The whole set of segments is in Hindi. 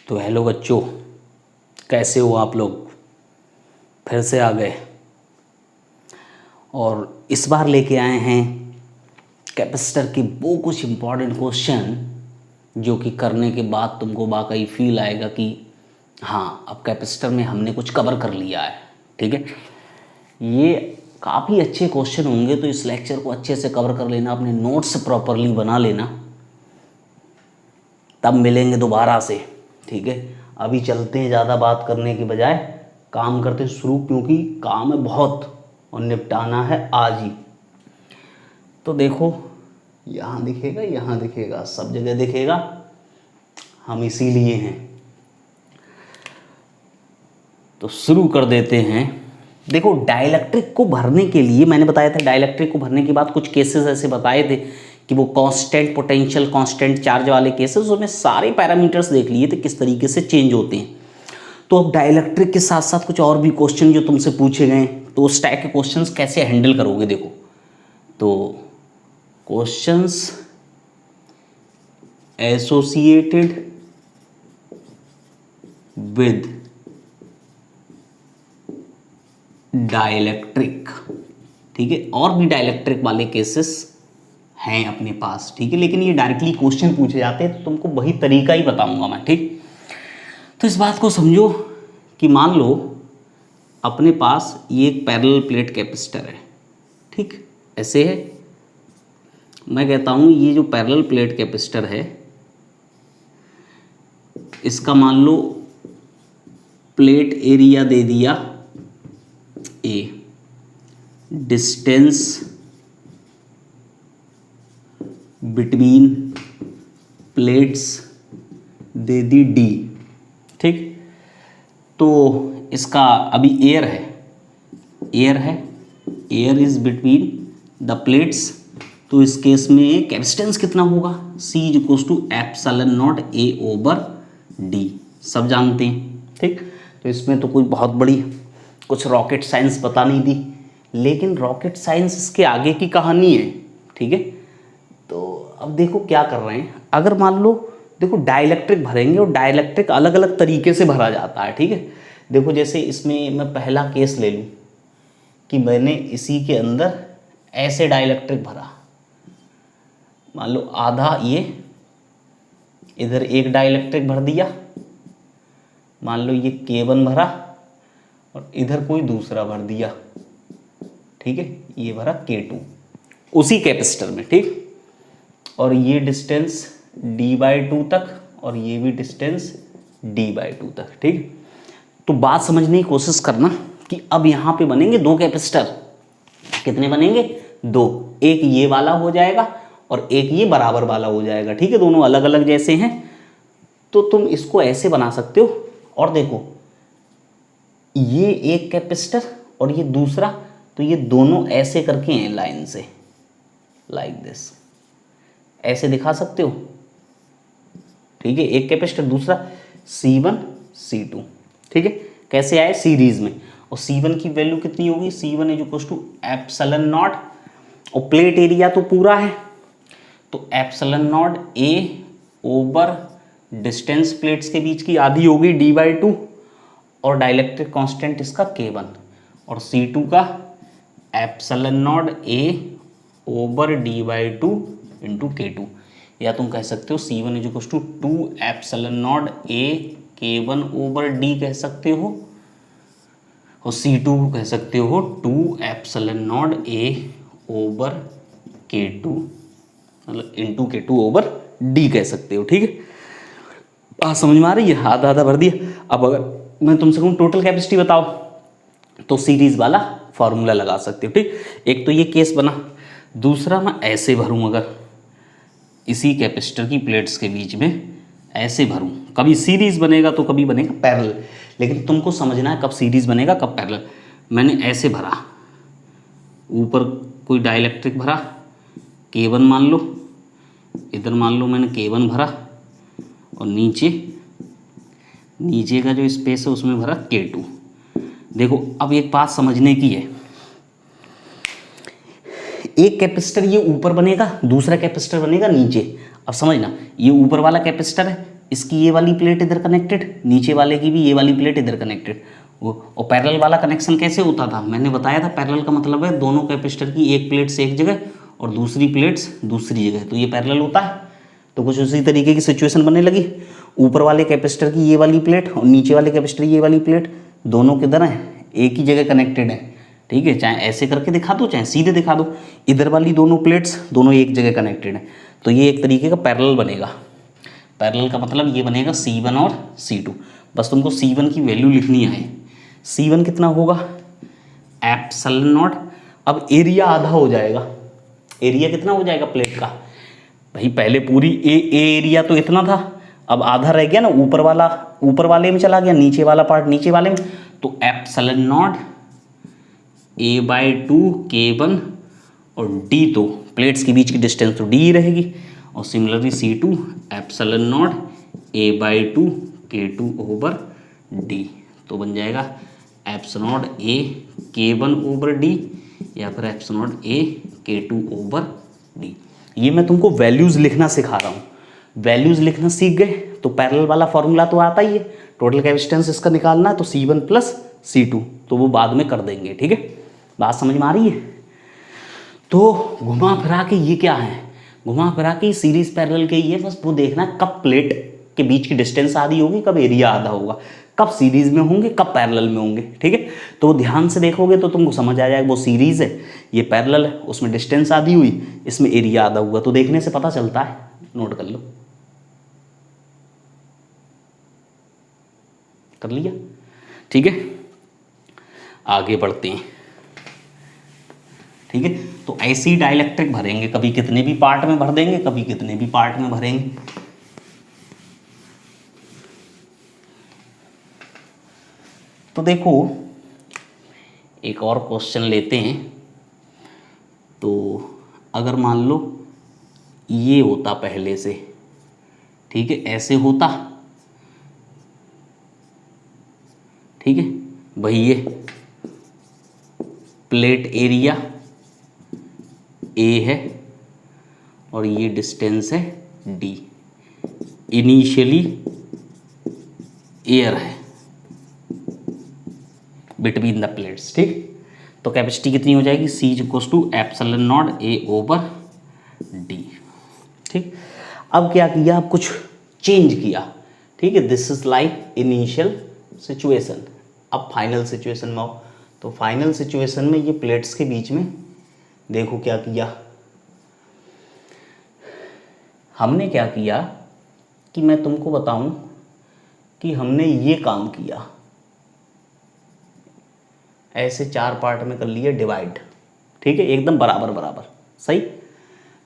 तो हेलो बच्चों, कैसे हो आप लोग। फिर से आ गए और इस बार लेके आए हैं कैपेसिटर के वो कुछ इम्पॉर्टेंट क्वेश्चन जो कि करने के बाद तुमको वाकई फील आएगा कि हाँ, अब कैपेसिटर में हमने कुछ कवर कर लिया है। ठीक है, ये काफ़ी अच्छे क्वेश्चन होंगे, तो इस लेक्चर को अच्छे से कवर कर लेना, अपने नोट्स प्रॉपरली बना लेना, तब मिलेंगे दोबारा से। ठीक है, अभी चलते हैं, ज़्यादा बात करने के बजाय काम करते शुरू, क्योंकि काम है बहुत और निपटाना है आज ही। तो देखो, यहाँ दिखेगा, यहाँ दिखेगा, सब जगह दिखेगा, हम इसीलिए हैं। तो शुरू कर देते हैं। देखो, डाइलेक्ट्रिक को भरने के लिए मैंने बताया था, डाइलेक्ट्रिक को भरने के बाद कुछ केसेस ऐसे बताए थे कि वो कांस्टेंट पोटेंशियल, कांस्टेंट चार्ज वाले केसेस, उसमें सारे पैरामीटर्स देख लिए थे किस तरीके से चेंज होते हैं। तो अब डाइलेक्ट्रिक के साथ साथ कुछ और भी क्वेश्चन जो तुमसे पूछे गए, तो उस टाइप के क्वेश्चंस कैसे हैंडल करोगे। देखो, तो क्वेश्चंस एसोसिएटेड विद डाइलेक्ट्रिक, ठीक है, और भी डाइलेक्ट्रिक वाले केसेस हैं अपने पास। ठीक है, लेकिन ये डायरेक्टली क्वेश्चन पूछे जाते हैं, तो तुमको वही तरीका ही बताऊंगा मैं। ठीक, तो इस बात को समझो कि मान लो अपने पास ये एक पैरेलल प्लेट कैपेसिटर है। ठीक, ऐसे है, मैं कहता हूँ ये जो पैरेलल प्लेट कैपेसिटर है, इसका मान लो प्लेट एरिया दे दिया ए, डिस्टेंस बिटवीन प्लेट्स दे दी डी। ठीक, तो इसका अभी एयर है, air is between the plates, तो इस केस में कैपेसिटेंस कितना होगा, C = epsilon not A over D, सब जानते हैं। ठीक, तो इसमें तो कोई बहुत बड़ी कुछ रॉकेट साइंस पता नहीं दी, लेकिन रॉकेट साइंस इसके आगे की कहानी है। ठीक है, तो अब देखो क्या कर रहे हैं। अगर मान लो, देखो डाइलेक्ट्रिक भरेंगे और डाइलेक्ट्रिक अलग अलग तरीके से भरा जाता है। ठीक है, देखो जैसे इसमें मैं पहला केस ले लूँ कि मैंने इसी के अंदर ऐसे डाइलेक्ट्रिक भरा, मान लो आधा ये इधर एक डाइलेक्ट्रिक भर दिया, मान लो ये K1 भरा और इधर कोई दूसरा भर दिया। ठीक है, ये भरा K2 उसी कैपेसिटर में। ठीक, और ये डिस्टेंस D/2 तक और ये भी डिस्टेंस D/2 तक। ठीक, तो बात समझने की कोशिश करना कि अब यहाँ पे बनेंगे दो कैपेसिटर। कितने बनेंगे? दो, एक ये वाला हो जाएगा और एक ये बराबर वाला हो जाएगा। ठीक है, दोनों अलग अलग जैसे हैं, तो तुम इसको ऐसे बना सकते हो। और देखो, ये एक कैपेसिटर और ये दूसरा, तो ये दोनों ऐसे करके हैं लाइन से, लाइक दिस, ऐसे दिखा सकते हो। ठीक है, एक कैपेसिटर, दूसरा C1 C2। ठीक है, कैसे आए? सीरीज में। और C1 की वैल्यू कितनी होगी? C1 = एप्सिलॉन नॉट, और प्लेट एरिया तो पूरा है, तो epsilon not A over distance plates के बीच की आधी होगी D/2, और डाइलेक्ट्रिक कांस्टेंट इसका K1, और C2 का epsilon not A over D/2 into K2, या तुम कह सकते हो C1 = 2 epsilon not A K1 over D कह सकते हो, और C2 को कह सकते हो 2 epsilon not A over K2, मतलब इंटू K2 ओवर D कह सकते हो। ठीक है, बात समझ में आ रही है? आधा आधा भर दिया। अब अगर मैं तुमसे कहूँ टोटल कैपेसिटी बताओ, तो सीरीज वाला फॉर्मूला लगा सकते हो। ठीक, एक तो ये केस बना, दूसरा मैं ऐसे भरूँ, अगर इसी कैपेसिटर की प्लेट्स के बीच में ऐसे भरूँ, कभी सीरीज बनेगा तो कभी बनेगा पैरेलल, लेकिन तुमको समझना है कब सीरीज बनेगा कब पैरेलल। मैंने ऐसे भरा, ऊपर कोई डाइलेक्ट्रिक भरा K1 मान लो, इधर मान लो मैंने K1 भरा, और नीचे का जो स्पेस है उसमें भरा K2। देखो, अब एक बात समझने की है, एक कैपेसिटर ये ऊपर बनेगा, दूसरा कैपेसिटर बनेगा नीचे। अब समझना, ये ऊपर वाला कैपेसिटर है, इसकी ये वाली प्लेट इधर कनेक्टेड, नीचे वाले की भी ये वाली प्लेट इधर कनेक्टेड। और पैरेलल वाला कनेक्शन कैसे होता था, मैंने बताया था पैरेलल का मतलब है दोनों कैपेसिटर की एक प्लेट से एक जगह और दूसरी प्लेट्स दूसरी जगह, तो ये पैरेलल होता है। तो कुछ उसी तरीके की सिचुएशन बनने लगी, ऊपर वाले कैपेसिटर की ये वाली प्लेट और नीचे वाले कैपेसिटर की ये वाली प्लेट दोनों किधर हैं, एक ही जगह कनेक्टेड है। ठीक है, चाहे ऐसे करके दिखा दो चाहे सीधे दिखा दो, इधर वाली दोनों प्लेट्स दोनों एक जगह कनेक्टेड हैं, तो ये एक तरीके का पैरेलल बनेगा। पैरेलल का मतलब ये बनेगा C1 और C2। बस तुमको C1 की वैल्यू लिखनी है। C1 कितना होगा, एप्सिलॉन नॉट। अब एरिया आधा हो जाएगा, एरिया कितना हो जाएगा प्लेट का, भाई पहले पूरी एरिया तो इतना था, अब आधा रह गया ना, ऊपर वाला ऊपर वाले में चला गया, नीचे वाला पार्ट नीचे वाले में, तो एप्सिलॉन नॉट A/2 K1 और D, तो प्लेट्स के बीच की डिस्टेंस तो D ही रहेगी। और similarly C2 epsilon not A/2 K2 over D, तो बन जाएगा epsilon not A K1 over D या फिर epsilon not A K2 over D। ये मैं तुमको वैल्यूज़ लिखना सिखा रहा हूँ, वैल्यूज़ लिखना सीख गए तो पैरेलल वाला फॉर्मूला तो आता ही है, टोटल कैपेसिटेंस इसका निकालना है तो C1 प्लस C2, तो वो बाद में कर देंगे। ठीक है, बात समझ में आ रही है। तो घुमा फिरा के ये क्या है, घुमा फिरा के सीरीज पैरेलल के ही है, बस वो देखना कब प्लेट के बीच की डिस्टेंस आधी होगी, कब एरिया आधा होगा, कब सीरीज में होंगे कब पैरेलल में होंगे। ठीक है, तो ध्यान से देखोगे तो तुमको समझ आ जाएगा, वो सीरीज है ये पैरेलल है, उसमें डिस्टेंस आधी हुई, इसमें एरिया आधा हुआ, तो देखने से पता चलता है। नोट कर लो, कर लिया। ठीक है, आगे बढ़ते हैं। ठीक है, तो ऐसे ही डाइलेक्ट्रिक भरेंगे, कभी कितने भी पार्ट में भर देंगे, कभी कितने भी पार्ट में भरेंगे। तो देखो एक और क्वेश्चन लेते हैं। तो अगर मान लो ये होता पहले से, ठीक है, ऐसे होता, ठीक है भाई, ये प्लेट एरिया A है और ये डिस्टेंस है D, इनिशियली एयर है बिटवीन द प्लेट्स। ठीक, तो कैपेसिटी कितनी हो जाएगी, C equals to epsilon not A over D। ठीक, अब क्या किया, अब कुछ चेंज किया। ठीक है, this is like initial situation, अब फाइनल सिचुएशन में आओ। तो फाइनल सिचुएशन में ये प्लेट्स के बीच में देखो क्या किया, हमने क्या किया कि मैं तुमको बताऊं कि हमने ये काम किया, ऐसे चार पार्ट में कर लिए डिवाइड। ठीक है, एकदम बराबर बराबर, सही,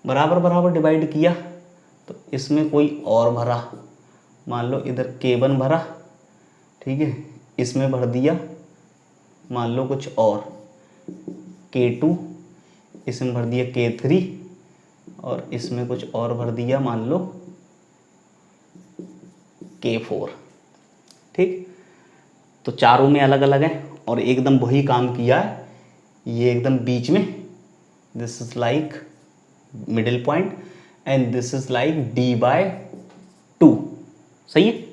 बराबर बराबर डिवाइड किया। तो इसमें कोई और भरा, मान लो इधर K1 भरा, ठीक है, इसमें भर दिया मान लो कुछ और K2, इसमें भर दिया K3 और इसमें कुछ और भर दिया मान लो K4। ठीक, तो चारों में अलग अलग है और एकदम वही काम किया है, ये एकदम बीच में, this is like middle point and this is like D/2। सही है,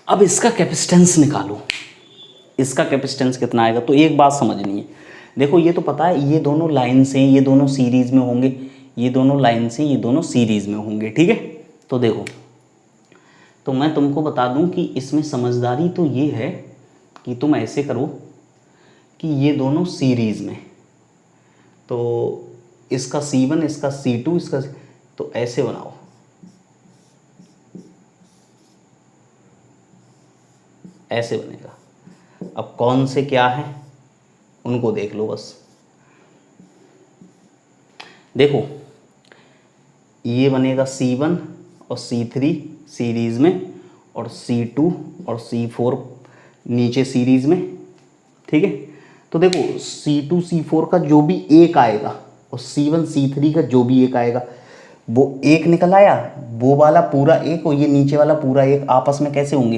अब इसका कैपेसिटेंस निकालो, इसका कैपेसिटेंस कितना आएगा। तो एक बात समझनी है, देखो ये तो पता है ये दोनों लाइन से, ये दोनों सीरीज में होंगे, ये दोनों लाइन से, ये दोनों सीरीज में होंगे। ठीक है, तो देखो, तो मैं तुमको बता दूं कि इसमें समझदारी तो ये है कि तुम ऐसे करो कि ये दोनों सीरीज में, तो इसका C1 इसका C2 इसका, तो ऐसे बनाओ, ऐसे बनेगा। अब कौन से क्या है उनको देख लो बस। देखो ये बनेगा C1 और C3 सीरीज में और C2 और C4 नीचे सीरीज में। ठीक है, तो देखो C2 C4 का जो भी एक आएगा और C1 C3 का जो भी एक आएगा वो एक निकल आया, वो वाला पूरा एक और ये नीचे वाला पूरा एक आपस में कैसे होंगे,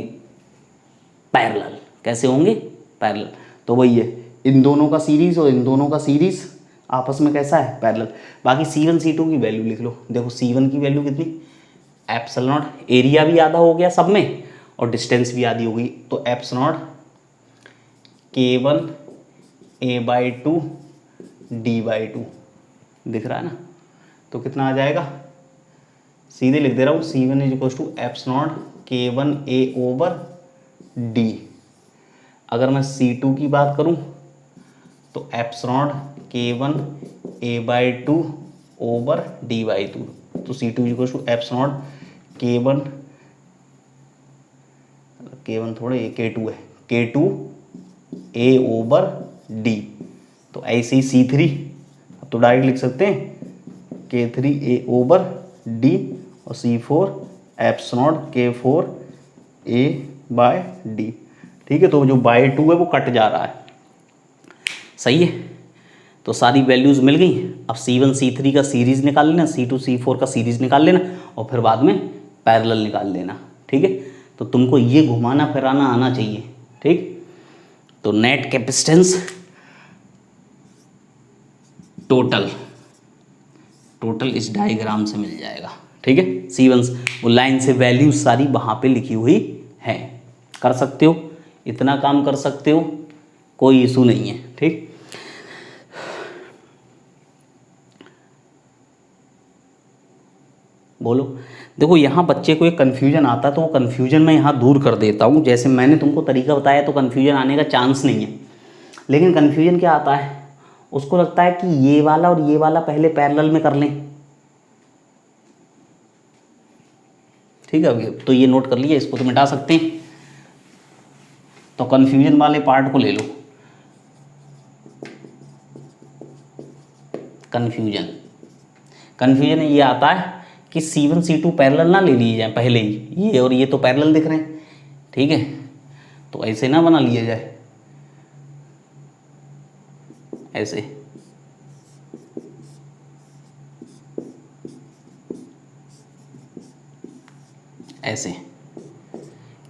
पैरेलल। कैसे होंगे, पैरेलल। तो वही है, इन दोनों का सीरीज और इन दोनों का सीरीज आपस में कैसा है, पैरेलल। बाकी C1 C2 की वैल्यू लिख लो। देखो C1 की वैल्यू कितनी, एप्सिलॉन नॉट एरिया भी आधा हो गया सब में और डिस्टेंस भी आधी हो गई, तो epsilon not K1 A/2 D/2 दिख रहा है ना, तो कितना आ जाएगा, सीधे लिख दे रहा हूँ C1 = epsilon not K1 A/D। अगर मैं C2 की बात करूँ तो एप्सिलॉन नॉट K1 A/2/D/2, तो C2 = एप्सिलॉन नॉट K1 थोड़े K2 है, K2 A/D। तो ऐसे ही C3 अब तो डायरेक्ट लिख सकते हैं K3 A/D और C4 epsilon not K4 A/D। ठीक है, तो जो बाय 2 है वो कट जा रहा है, सही है। तो सारी वैल्यूज़ मिल गई। अब C1 C3 का सीरीज़ निकाल लेना, C2 C4 का सीरीज़ निकाल लेना और फिर बाद में पैरेलल निकाल लेना। ठीक है, तो तुमको ये घुमाना फिराना आना चाहिए। ठीक, तो नेट कैपेसिटेंस टोटल इस डायग्राम से मिल जाएगा। ठीक है, C1 वो लाइन से वैल्यूज सारी वहाँ पे लिखी हुई है, कर सकते हो, इतना काम कर सकते हो, कोई इशू नहीं है। ठीक, बोलो। देखो यहाँ बच्चे को एक कन्फ्यूजन आता है, तो वो कन्फ्यूजन मैं यहाँ दूर कर देता हूँ। जैसे मैंने तुमको तरीका बताया तो कन्फ्यूजन आने का चांस नहीं है, लेकिन कन्फ्यूजन क्या आता है, उसको लगता है कि ये वाला और ये वाला पहले पैरेलल में कर लें। ठीक है, अभी तो ये नोट कर लिया, इसको तो मिटा सकते हैं। तो कन्फ्यूजन वाले पार्ट को ले लो। कन्फ्यूजन ये आता है कि C1 C2 पैरेलल ना ले लिए जाए पहले ही, ये और ये तो पैरेलल दिख रहे हैं। ठीक है, तो ऐसे ना बना लिया जाए, ऐसे ऐसे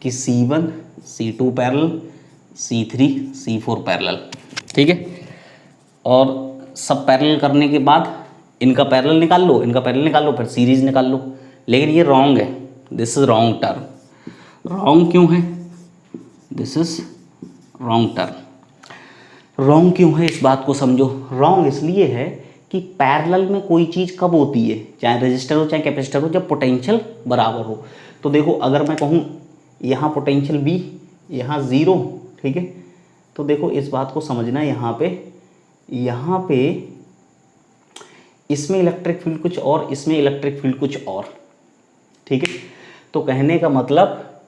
कि C1 C2 parallel, C3 C4 parallel. ठीक है, और सब पैरेलल करने के बाद इनका पैरेलल निकाल लो, इनका पैरेलल निकाल लो, फिर सीरीज निकाल लो। लेकिन ये रॉन्ग है, this is wrong term. Wrong क्यों है, this is wrong term. Wrong क्यों है इस बात को समझो। रॉन्ग इसलिए है कि पैरेलल में कोई चीज़ कब होती है, चाहे रजिस्टर हो चाहे कैपेसिटर हो, जब पोटेंशियल बराबर हो। तो देखो अगर मैं कहूँ यहाँ पोटेंशियल B, यहाँ 0, ठीक है, तो देखो इस बात को समझना, यहाँ पे इसमें इलेक्ट्रिक फील्ड कुछ और, इसमें इलेक्ट्रिक फील्ड कुछ और। ठीक है, तो कहने का मतलब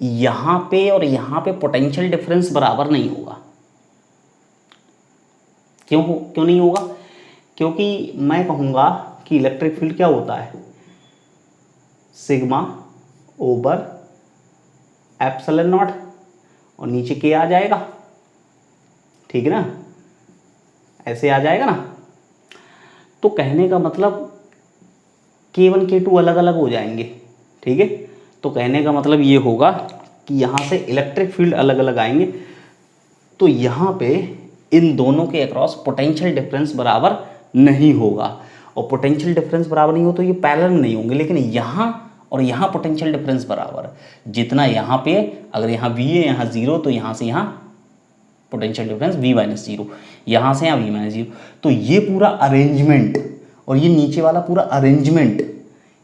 यहाँ पे और यहाँ पे पोटेंशियल डिफरेंस बराबर नहीं होगा। क्यों नहीं होगा, क्योंकि मैं कहूँगा कि इलेक्ट्रिक फील्ड क्या होता है, सिग्मा ओवर एप्सिलॉन नॉट और नीचे के आ जाएगा। ठीक है ना, ऐसे आ जाएगा ना। तो कहने का मतलब K1 K2 अलग अलग हो जाएंगे। ठीक है, तो कहने का मतलब ये होगा कि यहाँ से इलेक्ट्रिक फील्ड अलग अलग आएंगे, तो यहाँ पे इन दोनों के अक्रॉस पोटेंशियल डिफरेंस बराबर नहीं होगा। और पोटेंशियल डिफरेंस बराबर नहीं हो तो ये पैरेलल में नहीं होंगे। लेकिन यहाँ और यहाँ पोटेंशियल डिफरेंस बराबर है। जितना यहाँ पे, अगर यहाँ V है, यहाँ 0, तो यहाँ से यहाँ पोटेंशियल डिफरेंस V-0, यहाँ से यहाँ V-0। तो ये पूरा अरेंजमेंट और ये नीचे वाला पूरा अरेंजमेंट,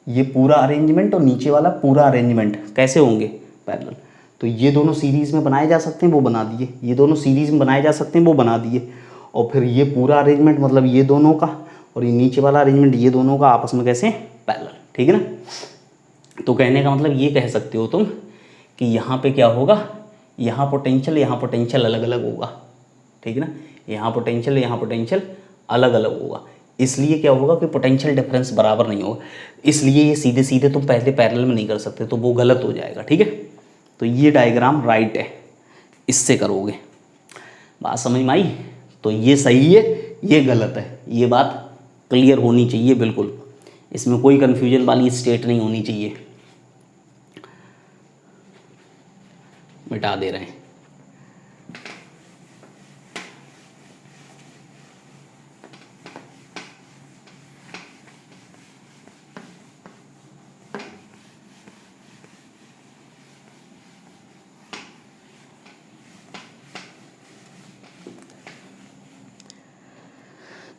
ये पूरा अरेंजमेंट और नीचे वाला पूरा अरेंजमेंट कैसे होंगे, पैरेलल। तो ये दोनों सीरीज़ में बनाए जा सकते हैं, वो बना दिए, ये दोनों सीरीज़ में बनाए जा सकते हैं, वो बना दिए। और फिर ये पूरा अरेंजमेंट मतलब ये दोनों का और ये नीचे वाला अरेंजमेंट ये दोनों का आपस में कैसे, पैरेलल। ठीक है ना। तो कहने का मतलब ये कह सकते हो तुम कि यहाँ पे क्या होगा, यहाँ पोटेंशियल अलग अलग होगा। ठीक है ना, यहाँ पोटेंशियल अलग अलग होगा। इसलिए क्या होगा कि पोटेंशियल डिफरेंस बराबर नहीं होगा। इसलिए ये सीधे सीधे तुम पहले पैरेलल में नहीं कर सकते, तो वो गलत हो जाएगा। ठीक है, तो ये डायग्राम राइट है, इससे करोगे। बात समझ में आई। तो ये सही है, ये गलत है, ये बात क्लियर होनी चाहिए बिल्कुल। इसमें कोई कन्फ्यूजन वाली स्टेट नहीं होनी चाहिए। मिटा दे रहे हैं।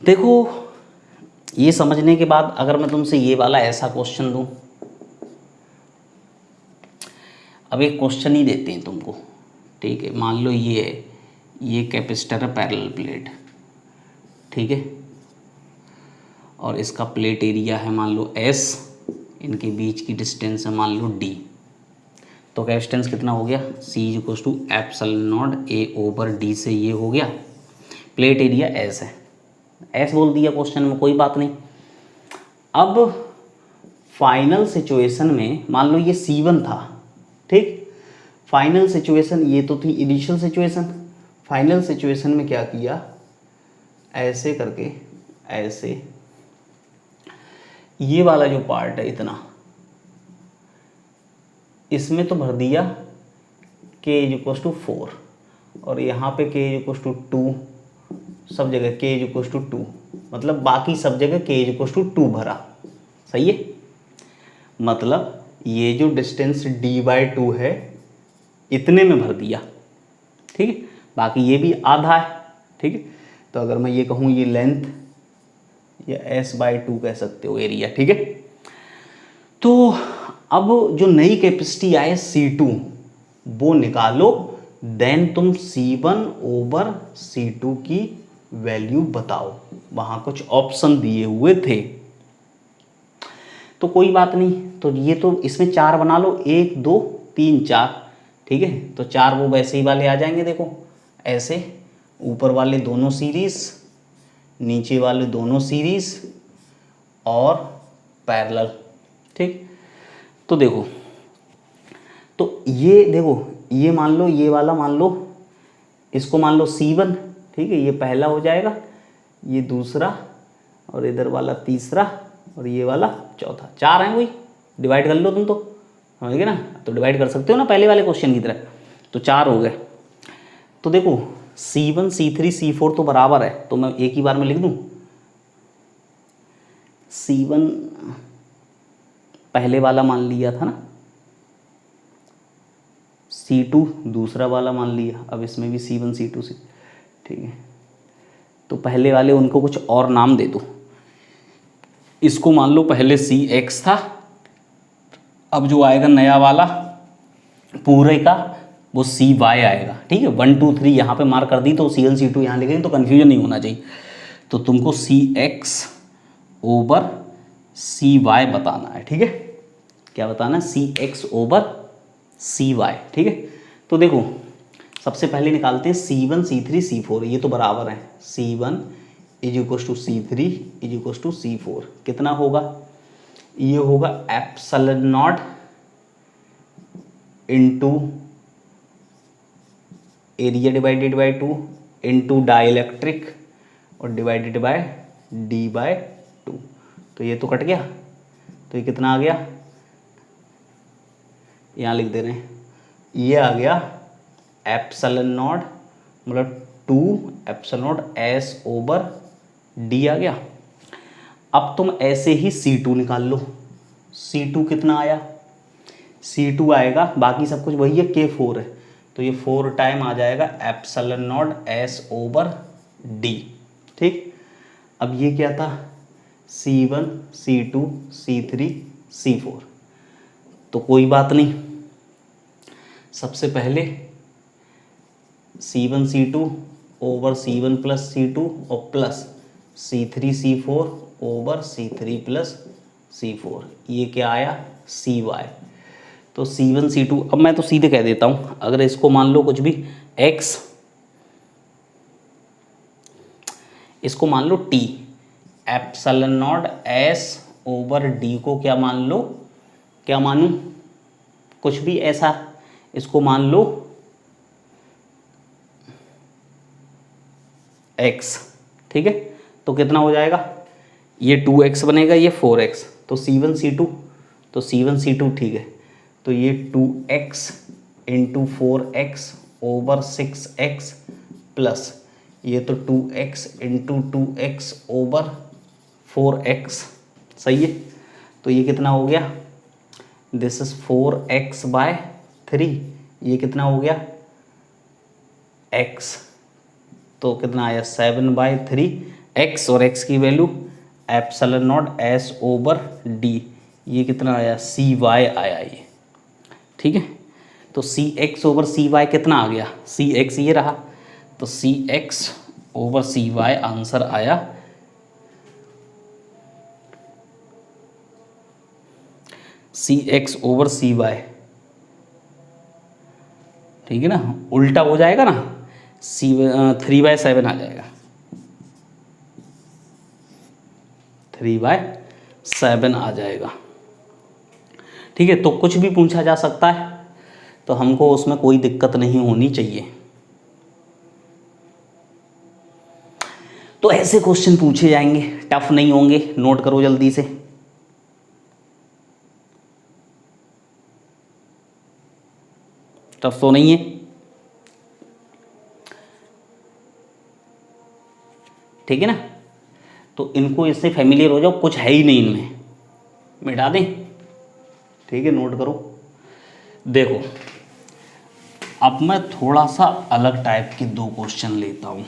देखो ये समझने के बाद अगर मैं तुमसे ये वाला ऐसा क्वेश्चन दूं, अब एक क्वेश्चन ही देते हैं तुमको, ठीक है। मान लो ये है, ये कैपेसिटर है पैरेलल प्लेट, ठीक है, और इसका प्लेट एरिया है मान लो S, इनके बीच की डिस्टेंस है मान लो D। तो कैपेसिटेंस कितना हो गया, C equals to epsilon not A over D से ये हो गया। प्लेट एरिया S है, S बोल दिया क्वेश्चन में, कोई बात नहीं। अब फाइनल सिचुएशन में मान लो ये C1 था, ठीक। फाइनल सिचुएशन ये तो थी इनिशियल सिचुएशन, फाइनल सिचुएशन में क्या किया, ऐसे करके ऐसे ये वाला जो पार्ट है इतना, इसमें तो भर दिया k इक्वल्स टू 4, और यहाँ पे k इक्वल्स टू 2, सब जगह k इक्वल्स टू 2, मतलब बाकी सब जगह k इक्वल्स टू 2 भरा। सही है, मतलब ये जो डिस्टेंस d/2 है इतने में भर दिया, ठीक है। बाकी ये भी आधा है, ठीक है। तो अगर मैं ये कहूँ ये लेंथ, या S/2 कह सकते हो एरिया, ठीक है। तो अब जो नई कैपेसिटी आए C2 वो निकालो, देन तुम C1 ओवर C2 की वैल्यू बताओ। वहाँ कुछ ऑप्शन दिए हुए थे, तो कोई बात नहीं। तो ये तो इसमें 4 बना लो, 1 2 3 4, ठीक है। तो 4 वो वैसे ही वाले आ जाएंगे, देखो ऐसे, ऊपर वाले दोनों सीरीज, नीचे वाले दोनों सीरीज और पैरेलल, ठीक। तो देखो, तो ये देखो, ये मान लो, ये वाला मान लो, इसको मान लो C1, ठीक है, ये पहला हो जाएगा, ये दूसरा, और इधर वाला तीसरा, और ये वाला चौथा। 4 हैं, वही डिवाइड कर लो तुम, तो समझ गए ना। तो डिवाइड कर सकते हो ना पहले वाले क्वेश्चन की तरह। तो 4 हो गए। तो देखो C1 C3 C4 तो बराबर है, तो मैं एक ही बार में लिख दूं। C1 पहले वाला मान लिया था ना, C2 दूसरा वाला मान लिया, अब इसमें भी C1 C2 C, ठीक है। तो पहले वाले उनको कुछ और नाम दे दो। इसको मान लो पहले CX था, अब जो आएगा नया वाला पूरे का वो CY आएगा, ठीक है। 1 2 3 यहाँ पे मार्क कर दी, तो CL C2 यहाँ लिखेंगे तो कन्फ्यूजन नहीं होना चाहिए। तो तुमको CX ओवर CY बताना है, ठीक है। क्या बताना है, CX ओवर CY, ठीक है। तो देखो सबसे पहले निकालते हैं C1 C3 C4, ये तो बराबर है। C1 is equal to C3 is equal to C4, कितना होगा, ये होगा epsilon not into area divided by 2 into dielectric और डिवाइडेड बाय D/2। तो ये तो कट गया, तो ये कितना आ गया, यहाँ लिख दे रहे हैं, ये आ गया एप्सिलॉन नॉट, मतलब 2 epsilon not S over D आ गया। अब तुम ऐसे ही C2 निकाल लो। C2 कितना आया, C2 आएगा, बाकी सब कुछ वही है, K4 है, तो ये 4 टाइम आ जाएगा epsilon not S over D, ठीक। अब ये क्या था, C1 C2 C3 C4, तो कोई बात नहीं। सबसे पहले C1 C2 over C1 plus C2 और plus C3 C4 over C3 plus C4, ये क्या आया CY। तो C1 C2, अब मैं तो सीधे कह देता हूँ, अगर इसको मान लो कुछ भी X, इसको मान लो T, epsilon not S over D को क्या मान लो, क्या मानूं, कुछ भी ऐसा, इसको मान लो X, ठीक है। तो कितना हो जाएगा, ये 2x बनेगा, ये 4x, तो C1 C2, तो C1 C2, ठीक है। तो ये 2x into 4x over 6x plus ये तो 2x into 2x over 4x, सही है। तो ये कितना हो गया, दिस इज 4x/3, ये कितना हो गया x, तो कितना आया 7/3 x और x की value epsilon not s over d, ये कितना आया सी वाई आया ये, ठीक है। तो सी एक्स ओवर सी वाई कितना आ गया, सी एक्स ये रहा, तो सी एक्स ओवर सी वाई आंसर आया सी एक्स ओवर सी वाई, ठीक है ना, उल्टा हो जाएगा ना, सी 3/7 आ जाएगा, 3/7 आ जाएगा, ठीक है। तो कुछ भी पूछा जा सकता है, तो हमको उसमें कोई दिक्कत नहीं होनी चाहिए। तो ऐसे क्वेश्चन पूछे जाएंगे, टफ नहीं होंगे, नोट करो जल्दी से। टफ तो नहीं है, ठीक है ना। तो इनको इससे फैमिलियर हो जाओ, कुछ है ही नहीं इनमें, मिटा दें, ठीक है। नोट करो। देखो अब मैं थोड़ा सा अलग टाइप के 2 क्वेश्चन लेता हूँ,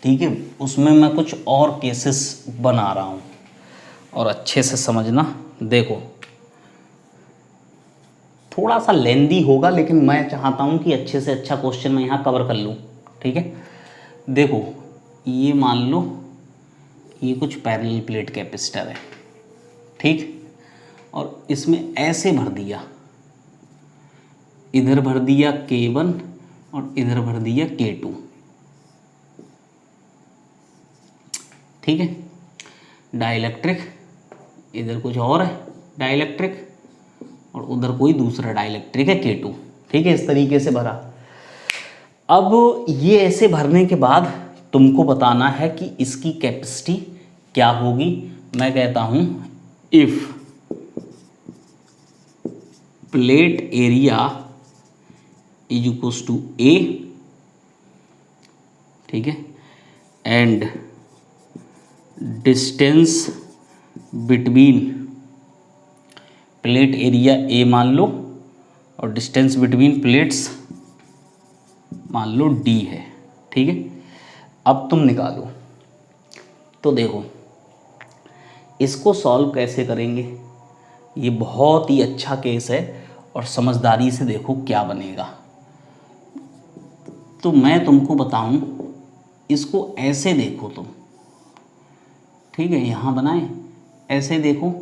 ठीक है। उसमें मैं कुछ और केसेस बना रहा हूँ, और अच्छे से समझना। देखो थोड़ा सा लेंदी होगा, लेकिन मैं चाहता हूँ कि अच्छे से अच्छा क्वेश्चन मैं यहाँ कवर कर लूँ, ठीक है। देखो ये मान लो ये कुछ पैरेलल प्लेट कैपेसिटर है, ठीक, और इसमें ऐसे भर दिया, इधर भर दिया K1 और इधर भर दिया K2, ठीक है। डाइलेक्ट्रिक, इधर कुछ और है डाइलेक्ट्रिक, और उधर कोई दूसरा डाइलेक्ट्रिक है K2, ठीक है। इस तरीके से भरा। अब ये ऐसे भरने के बाद तुमको बताना है कि इसकी कैपेसिटी क्या होगी। मैं कहता हूँ if plate area is equals to A, ठीक है, and distance between, plate area A मान लो और डिस्टेंस बिटवीन प्लेट्स मान लो D है, ठीक है। अब तुम निकालो। तो देखो इसको सॉल्व कैसे करेंगे, ये बहुत ही अच्छा केस है, और समझदारी से देखो क्या बनेगा। तो मैं तुमको बताऊं, इसको ऐसे देखो तुम, ठीक है, यहाँ बनाए ऐसे देखो,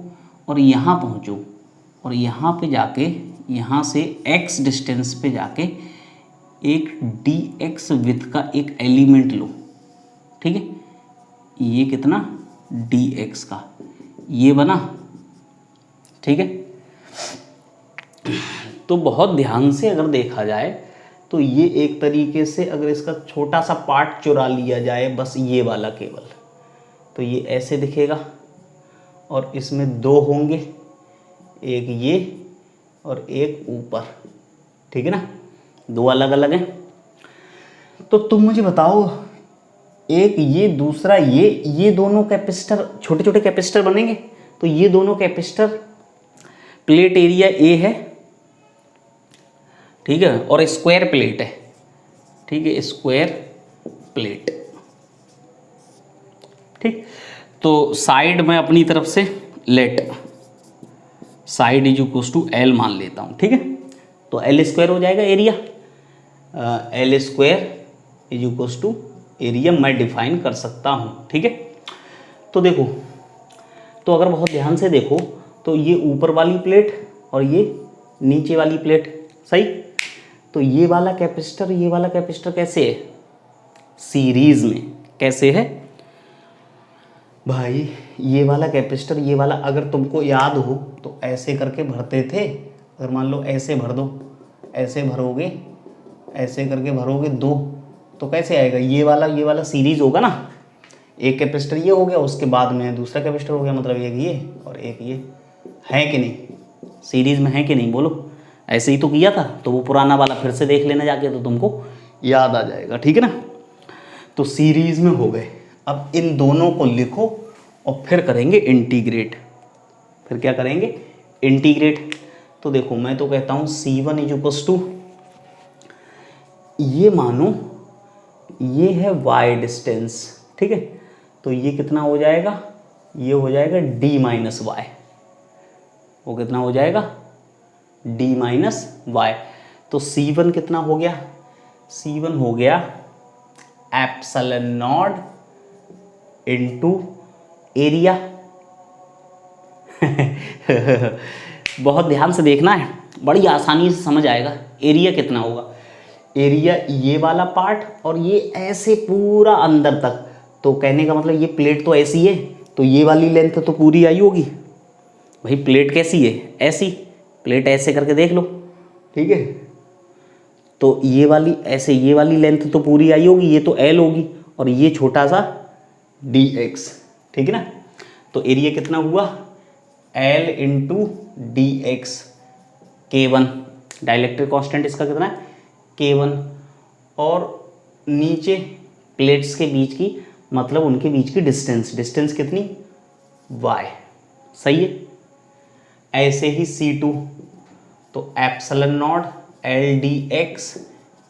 और यहाँ पहुँचो, और यहाँ पे जाके यहाँ से x डिस्टेंस पे जाके एक dx विथ का एक एलिमेंट लो, ठीक है। ये कितना dx का, ये बना, ठीक है। तो बहुत ध्यान से अगर देखा जाए तो ये एक तरीके से अगर इसका छोटा सा पार्ट चुरा लिया जाए, बस ये वाला केवल, तो ये ऐसे दिखेगा, और इसमें 2 होंगे, एक ये और एक ऊपर, ठीक है ना, 2 अलग अलग हैं। तो तुम मुझे बताओ, एक ये दूसरा ये दोनों कैपेसिटर छोटे छोटे कैपेसिटर बनेंगे, तो ये दोनों कैपेसिटर प्लेट एरिया A है, ठीक है, और स्क्वायर प्लेट है, ठीक है, स्क्वायर प्लेट, ठीक। तो साइड में अपनी तरफ से let side is equals to L मान लेता हूँ, ठीक है। तो L स्क्वायर हो जाएगा area, L square is equals to area मैं डिफाइन कर सकता हूँ, ठीक है। तो देखो, तो अगर बहुत ध्यान से देखो तो ये ऊपर वाली प्लेट और ये नीचे वाली प्लेट, सही। तो ये वाला कैपेसिटर कैसे है, सीरीज में कैसे है भाई, ये वाला कैपेसिटर, ये वाला अगर तुमको याद हो तो ऐसे करके भरते थे। अगर मान लो ऐसे भर दो, ऐसे भरोगे, ऐसे करके भरोगे 2, तो कैसे आएगा, ये वाला सीरीज होगा ना, एक कैपेसिटर ये हो गया, उसके बाद में दूसरा कैपेसिटर हो गया, मतलब एक ये और एक ये, है कि नहीं, सीरीज में है कि नहीं, बोलो। ऐसे ही तो किया था, तो वो पुराना वाला फिर से देख लेना जाके, तो तुमको याद आ जाएगा, ठीक है ना। तो सीरीज में हो गए। अब इन दोनों को लिखो और फिर करेंगे इंटीग्रेट। फिर क्या करेंगे, इंटीग्रेट। तो देखो मैं तो कहता हूँ C1 इज इक्वल्स टू, ये मानो ये है y डिस्टेंस, ठीक है। तो ये कितना हो जाएगा, ये हो जाएगा d माइनस वाई। वो कितना हो जाएगा, d माइनस वाई। तो C1 कितना हो गया, C1 हो गया एप्सिलॉन नॉट इनटू एरिया। बहुत ध्यान से देखना है, बड़ी आसानी से समझ आएगा। एरिया कितना होगा, एरिया ये वाला पार्ट और ये ऐसे पूरा अंदर तक। तो कहने का मतलब ये प्लेट तो ऐसी है, तो ये वाली लेंथ तो पूरी आई होगी। भाई प्लेट कैसी है, ऐसी। प्लेट ऐसे करके देख लो, ठीक है। तो ये वाली ऐसे, ये वाली लेंथ तो पूरी आई होगी, ये तो L होगी और ये छोटा सा dx, ठीक है ना। तो एरिया कितना हुआ, L into D x, K1 dielectric constant इसका कितना है, K1। और नीचे प्लेट्स के बीच की, मतलब उनके बीच की डिस्टेंस कितनी, y, सही है। ऐसे ही C2, तो epsilon not L d x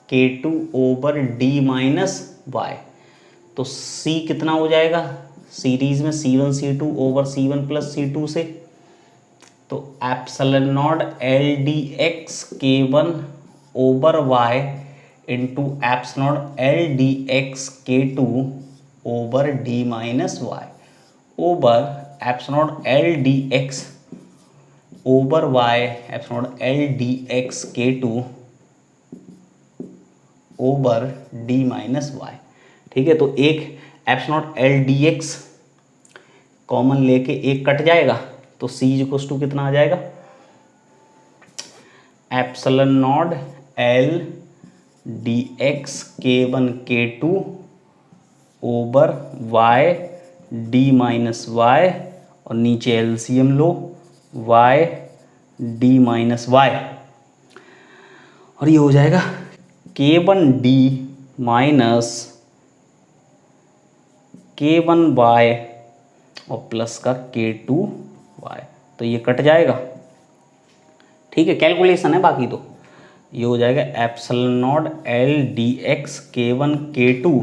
K2 over D minus y. तो C कितना हो जाएगा, सीरीज में C1 C2 over C1 plus C2 से। तो epsilon not L d x K1 over Y into epsilon not L d x K2 over D minus y over epsilon not L d x over Y epsilon not L d x K2 over D minus y, ठीक है। तो एक epsilon not L d x common लेके एक कट जाएगा, तो C इक्वल्स टू कितना आ जाएगा, epsilon not L d x K1 K2 over Y D minus y, और नीचे एलसीएम लो, Y D माइनस वाई, और ये हो जाएगा K1D माइनस K1Y और प्लस का K2Y। तो ये कट जाएगा, ठीक है। कैलकुलेशन है बाकी। तो ये हो जाएगा epsilon not L d x K1 K2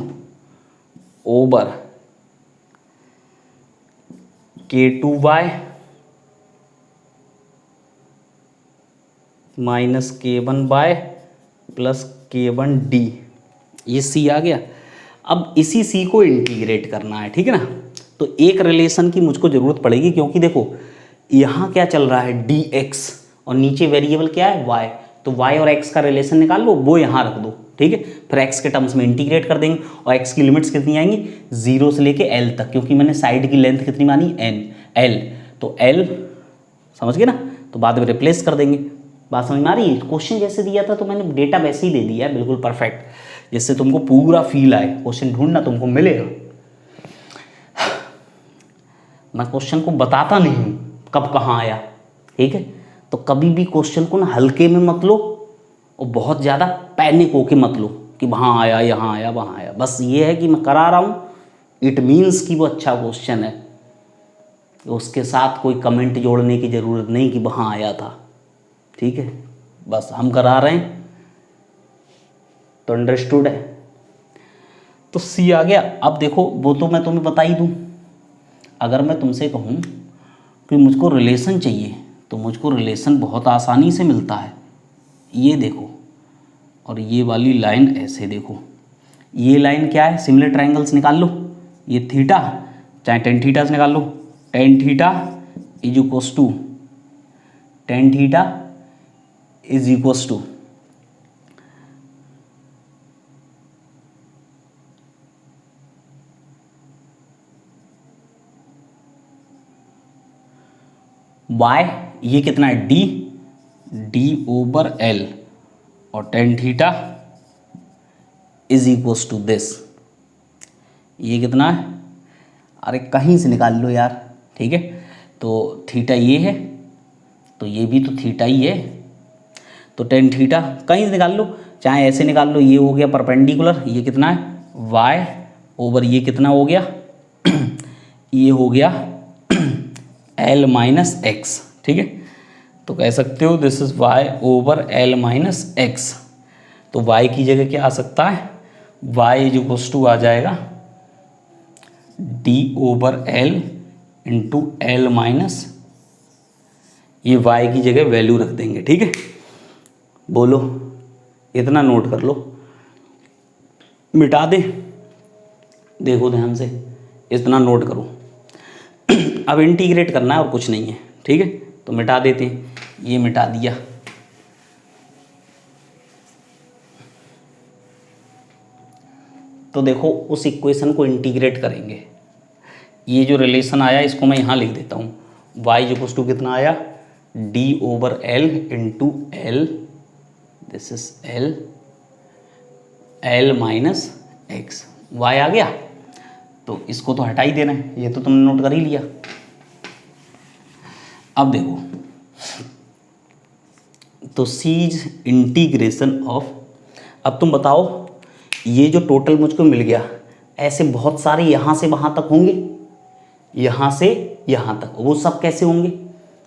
over K2Y minus K1Y plus K1D। ये C आ गया। अब इसी C को इंटीग्रेट करना है, ठीक है ना। तो एक रिलेशन की मुझको ज़रूरत पड़ेगी, क्योंकि देखो यहाँ क्या चल रहा है dx और नीचे वेरिएबल क्या है y। तो y और x का रिलेशन निकाल लो, वो यहाँ रख दो, ठीक है। फिर x के टर्म्स में इंटीग्रेट कर देंगे, और x की लिमिट्स कितनी आएंगी, 0 से लेके l तक, क्योंकि मैंने साइड की लेंथ कितनी मानी, l। तो l समझ गए ना। तो बाद में रिप्लेस कर देंगे। बात समझ में आ रही है। क्वेश्चन जैसे दिया था तो मैंने डेटा वैसे ही दे दिया है, बिल्कुल परफेक्ट, जिससे तुमको पूरा फील आए। क्वेश्चन ढूंढना तुमको मिलेगा। मैं क्वेश्चन को बताता नहीं हूँ कब कहाँ आया, ठीक है। तो कभी भी क्वेश्चन को ना हल्के में मत लो और बहुत ज़्यादा पैनिक होके मत लो कि वहाँ आया, यहाँ आया, वहाँ आया। बस ये है कि मैं करा रहा हूँ, इट मीन्स कि वो अच्छा क्वेश्चन है। उसके साथ कोई कमेंट जोड़ने की ज़रूरत नहीं कि वहाँ आया था, ठीक है। बस हम करा रहे हैं, तो अंडरस्टूड है। तो सी आ गया। अब देखो वो तो मैं तुम्हें बता ही दूँ। अगर मैं तुमसे कहूँ कि मुझको रिलेशन चाहिए, तो मुझको रिलेशन बहुत आसानी से मिलता है। ये देखो, और ये वाली लाइन ऐसे देखो। ये लाइन क्या है, सिमिलर ट्रायंगल्स निकाल लो। ये थीटा, चाहे टेन थीटा से निकाल लो। Tan theta is equals to, tan theta is equals to y, ये कितना है d ओवर l, और tan theta is equals to this. ये कितना है, अरे कहीं से निकाल लो यार, ठीक है। तो थीटा ये है, तो ये भी तो थीटा ही है। तो टेन थीटा कहीं से निकाल लो, चाहे ऐसे निकाल लो। ये हो गया परपेंडिकुलर, ये कितना है y ओवर ये कितना हो गया ये हो गया l माइनस एक्स, ठीक है। तो कह सकते हो this is y over l minus x. तो y की जगह क्या आ सकता है, वाई इज इक्वल्स टू आ जाएगा D/L इंटू L माइनस, ये y की जगह वैल्यू रख देंगे, ठीक है। बोलो, इतना नोट कर लो, मिटा दे, देखो ध्यान से, इतना नोट करो। अब इंटीग्रेट करना है और कुछ नहीं है, ठीक है, तो मिटा देते हैं, ये मिटा दिया। तो देखो उस इक्वेशन को इंटीग्रेट करेंगे, ये जो रिलेशन आया इसको मैं यहाँ लिख देता हूँ, y इक्वल्स टू कितना आया D/L into L, this is L minus x, y आ गया। तो इसको तो हटा ही देना है, ये तो तुमने नोट कर ही लिया। अब देखो, तो सीज इंटीग्रेशन ऑफ, अब तुम बताओ ये जो टोटल मुझको मिल गया, ऐसे बहुत सारे यहाँ से वहाँ तक होंगे, यहाँ से यहाँ तक, वो सब कैसे होंगे,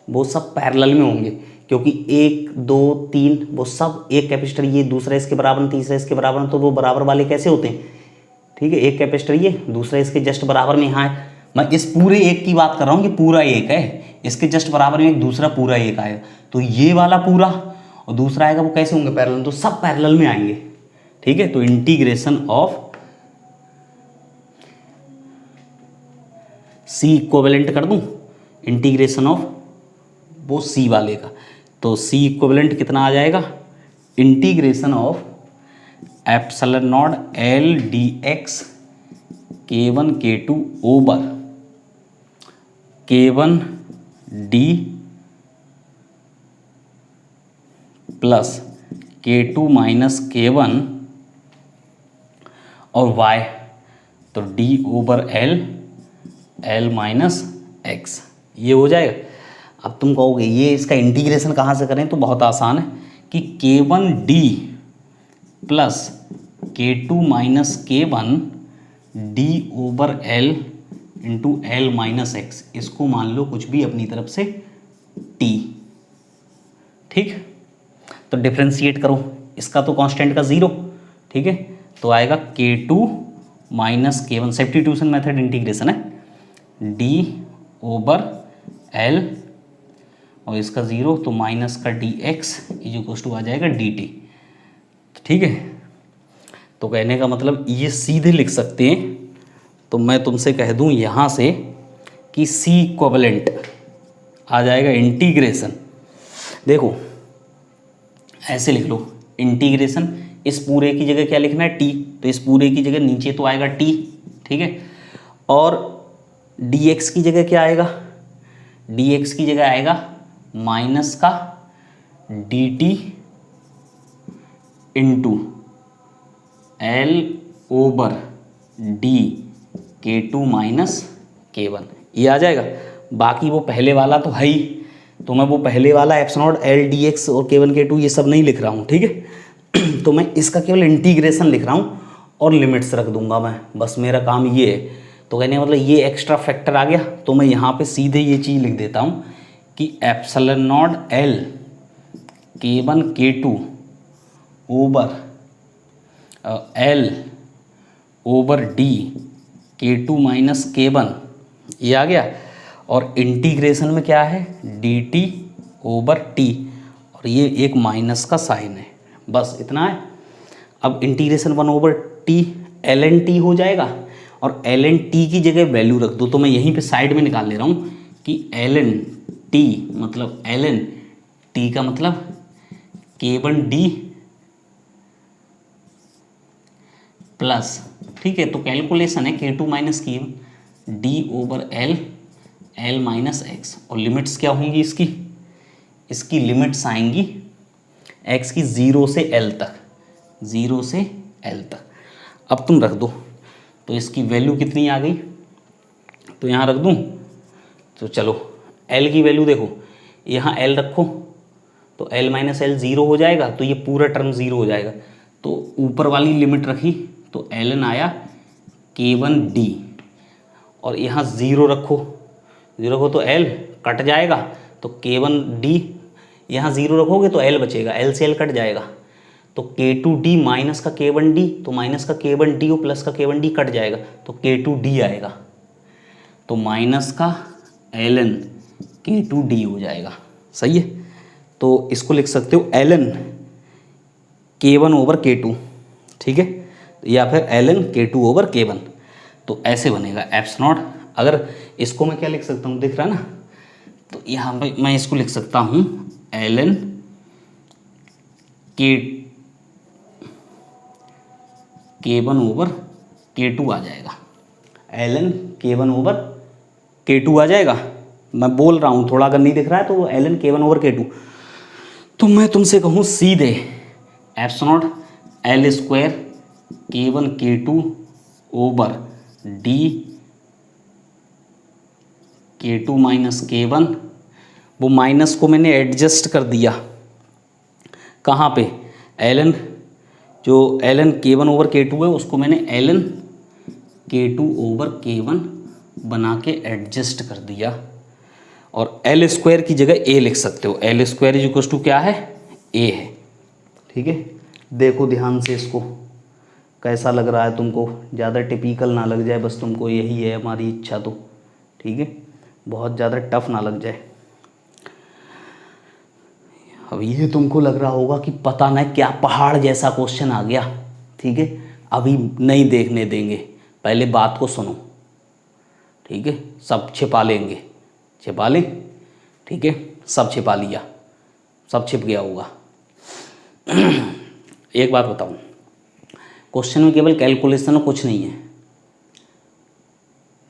वो सब पैरेलल में होंगे, क्योंकि 1 2 3 वो सब एक कैपेसिटर, ये दूसरा इसके बराबर, तीसरा इसके बराबर, तो वो बराबर वाले कैसे होते हैं, ठीक है। एक कैपेसिटर ये, दूसरा इसके जस्ट बराबर में यहाँ है, मैं इस पूरे एक की बात कर रहा हूँ कि पूरा एक है, इसके जस्ट बराबर में एक दूसरा पूरा एक आएगा, तो ये वाला पूरा और दूसरा आएगा, वो कैसे होंगे पैरेलल, तो सब पैरेलल में आएंगे, ठीक है। तो इंटीग्रेशन ऑफ सी इक्विवेलेंट कर दूं, इंटीग्रेशन ऑफ वो सी वाले का, तो सी इक्विवेलेंट कितना आ जाएगा, integration of epsilon not L dx K1 K2 over K1 D plus K2 minus K1 और y, तो D/L L माइनस एक्स, ये हो जाएगा। अब तुम कहोगे ये इसका इंटीग्रेशन कहाँ से करें, तो बहुत आसान है कि K1D plus K2 minus K1 D/L into L minus x, इसको मान लो कुछ भी अपनी तरफ से T, ठीक। तो डिफ्रेंशिएट करो, इसका तो कांस्टेंट का 0, ठीक है, तो आएगा K2 minus K1, substitution method integration है, D/L और इसका 0, तो माइनस का dx इज इक्वल टू आ जाएगा dt, ठीक है। तो कहने का मतलब ये सीधे लिख सकते हैं, तो मैं तुमसे कह दूं यहाँ से कि C इक्विवेलेंट आ जाएगा इंटीग्रेशन, देखो ऐसे लिख लो, इंटीग्रेशन, इस पूरे की जगह क्या लिखना है t, तो इस पूरे की जगह नीचे तो आएगा t, ठीक है, और dx की जगह क्या आएगा, dx की जगह आएगा माइनस का dt into L/D K2 minus K1, ये आ जाएगा। बाकी वो पहले वाला तो है ही, तो मैं वो पहले वाला एप्सिलॉन नॉट L dx और K1 K2 ये सब नहीं लिख रहा हूँ, ठीक है। तो मैं इसका केवल इंटीग्रेशन लिख रहा हूँ और लिमिट्स रख दूंगा मैं, बस मेरा काम ये है। तो कहने का मतलब ये एक्स्ट्रा फैक्टर आ गया, तो मैं यहाँ पे सीधे ये चीज़ लिख देता हूँ कि epsilon not L K1 K2 over L/D K2 minus K1, ये आ गया। और इंटीग्रेशन में क्या है, dt/t, और ये एक माइनस का साइन है, बस इतना है। अब इंटीग्रेशन 1/t ln t हो जाएगा, और ln t की जगह वैल्यू रख दो, तो मैं यहीं पे साइड में निकाल ले रहा हूँ कि ln t मतलब ln t का मतलब K1D प्लस, ठीक है, तो कैलकुलेशन है K2 minus K1 D/L L minus x, और लिमिट्स क्या होंगी इसकी लिमिट्स आएंगी x की 0 से L तक, 0 से L तक। अब तुम रख दो, तो इसकी वैल्यू कितनी आ गई, तो यहाँ रख दूँ, तो चलो L की वैल्यू देखो, यहाँ L रखो तो L माइनस L 0 हो जाएगा, तो ये पूरा टर्म 0 हो जाएगा। तो ऊपर वाली लिमिट रखी तो ln आया K1D, और यहाँ 0 रखो तो L कट जाएगा, तो K1D यहाँ 0 रखोगे तो L बचेगा, L से L कट जाएगा, तो K2D माइनस का K1D, तो माइनस का K1D और प्लस का K1D कट जाएगा तो K2D आएगा, तो माइनस का ln K2D हो जाएगा। सही है, तो इसको लिख सकते हो ln K1 ओवर K2, ठीक है, या फिर ln K2 ओवर K1, तो ऐसे बनेगा एप्स नॉट। अगर इसको मैं क्या लिख सकता हूँ, दिख रहा है ना, तो यहाँ पे मैं इसको लिख सकता हूँ ln K1 ओवर K2 आ जाएगा, ln K1 ओवर K2 आ जाएगा। मैं बोल रहा हूँ थोड़ा, अगर नहीं दिख रहा है तो ln K1 ओवर K2। तो मैं तुमसे कहूँ सीधे apps not L square K1 K2 over D K2 minus K1, वो माइनस को मैंने एडजस्ट कर दिया कहाँ पे, ln जो ln K1 ओवर K2 है उसको मैंने ln K2 ओवर K1 बना के एडजस्ट कर दिया, और L स्क्वायर की जगह A लिख सकते हो, L square is equal to क्या है, A है। ठीक है, देखो ध्यान से इसको, कैसा लग रहा है तुमको, ज़्यादा टिपिकल ना लग जाए, बस तुमको यही है हमारी इच्छा, तो ठीक है, बहुत ज़्यादा टफ ना लग जाए। अब ये तुमको लग रहा होगा कि पता नहीं क्या पहाड़ जैसा क्वेश्चन आ गया, ठीक है, अभी नहीं देखने देंगे, पहले बात को सुनो, ठीक है, सब छिपा लेंगे, छिपा लें, ठीक है, सब छिपा लिया, सब छिप गया होगा। एक बात बताऊं, क्वेश्चन में केवल कैलकुलेशन और कुछ नहीं है।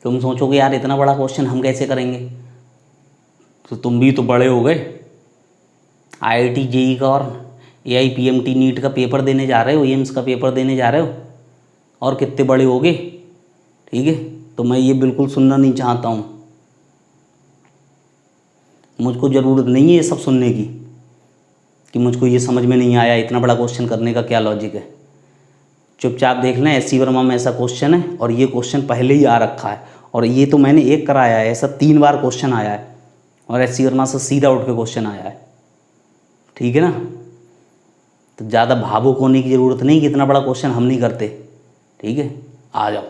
तुम सोचोगे यार इतना बड़ा क्वेश्चन हम कैसे करेंगे, तो तुम भी तो बड़े हो गए, IIT JEE का और AIPMT नीट का पेपर देने जा रहे हो, एम्स का पेपर देने जा रहे हो, और कितने बड़े होगे, ठीक है, तो मैं ये बिल्कुल सुनना नहीं चाहता हूँ, मुझको ज़रूरत नहीं है ये सब सुनने की, कि मुझको ये समझ में नहीं आया इतना बड़ा क्वेश्चन करने का क्या लॉजिक है। चुपचाप देख लें, SC वर्मा में ऐसा क्वेश्चन है और ये क्वेश्चन पहले ही आ रखा है, और ये तो मैंने एक कराया है, ऐसा 3 बार क्वेश्चन आया है, और SC वर्मा से सीधा उठ के क्वेश्चन आया है, ठीक है ना। तो ज़्यादा भावुक होने की ज़रूरत नहीं कि इतना बड़ा क्वेश्चन हम नहीं करते, ठीक है, आ जाओ।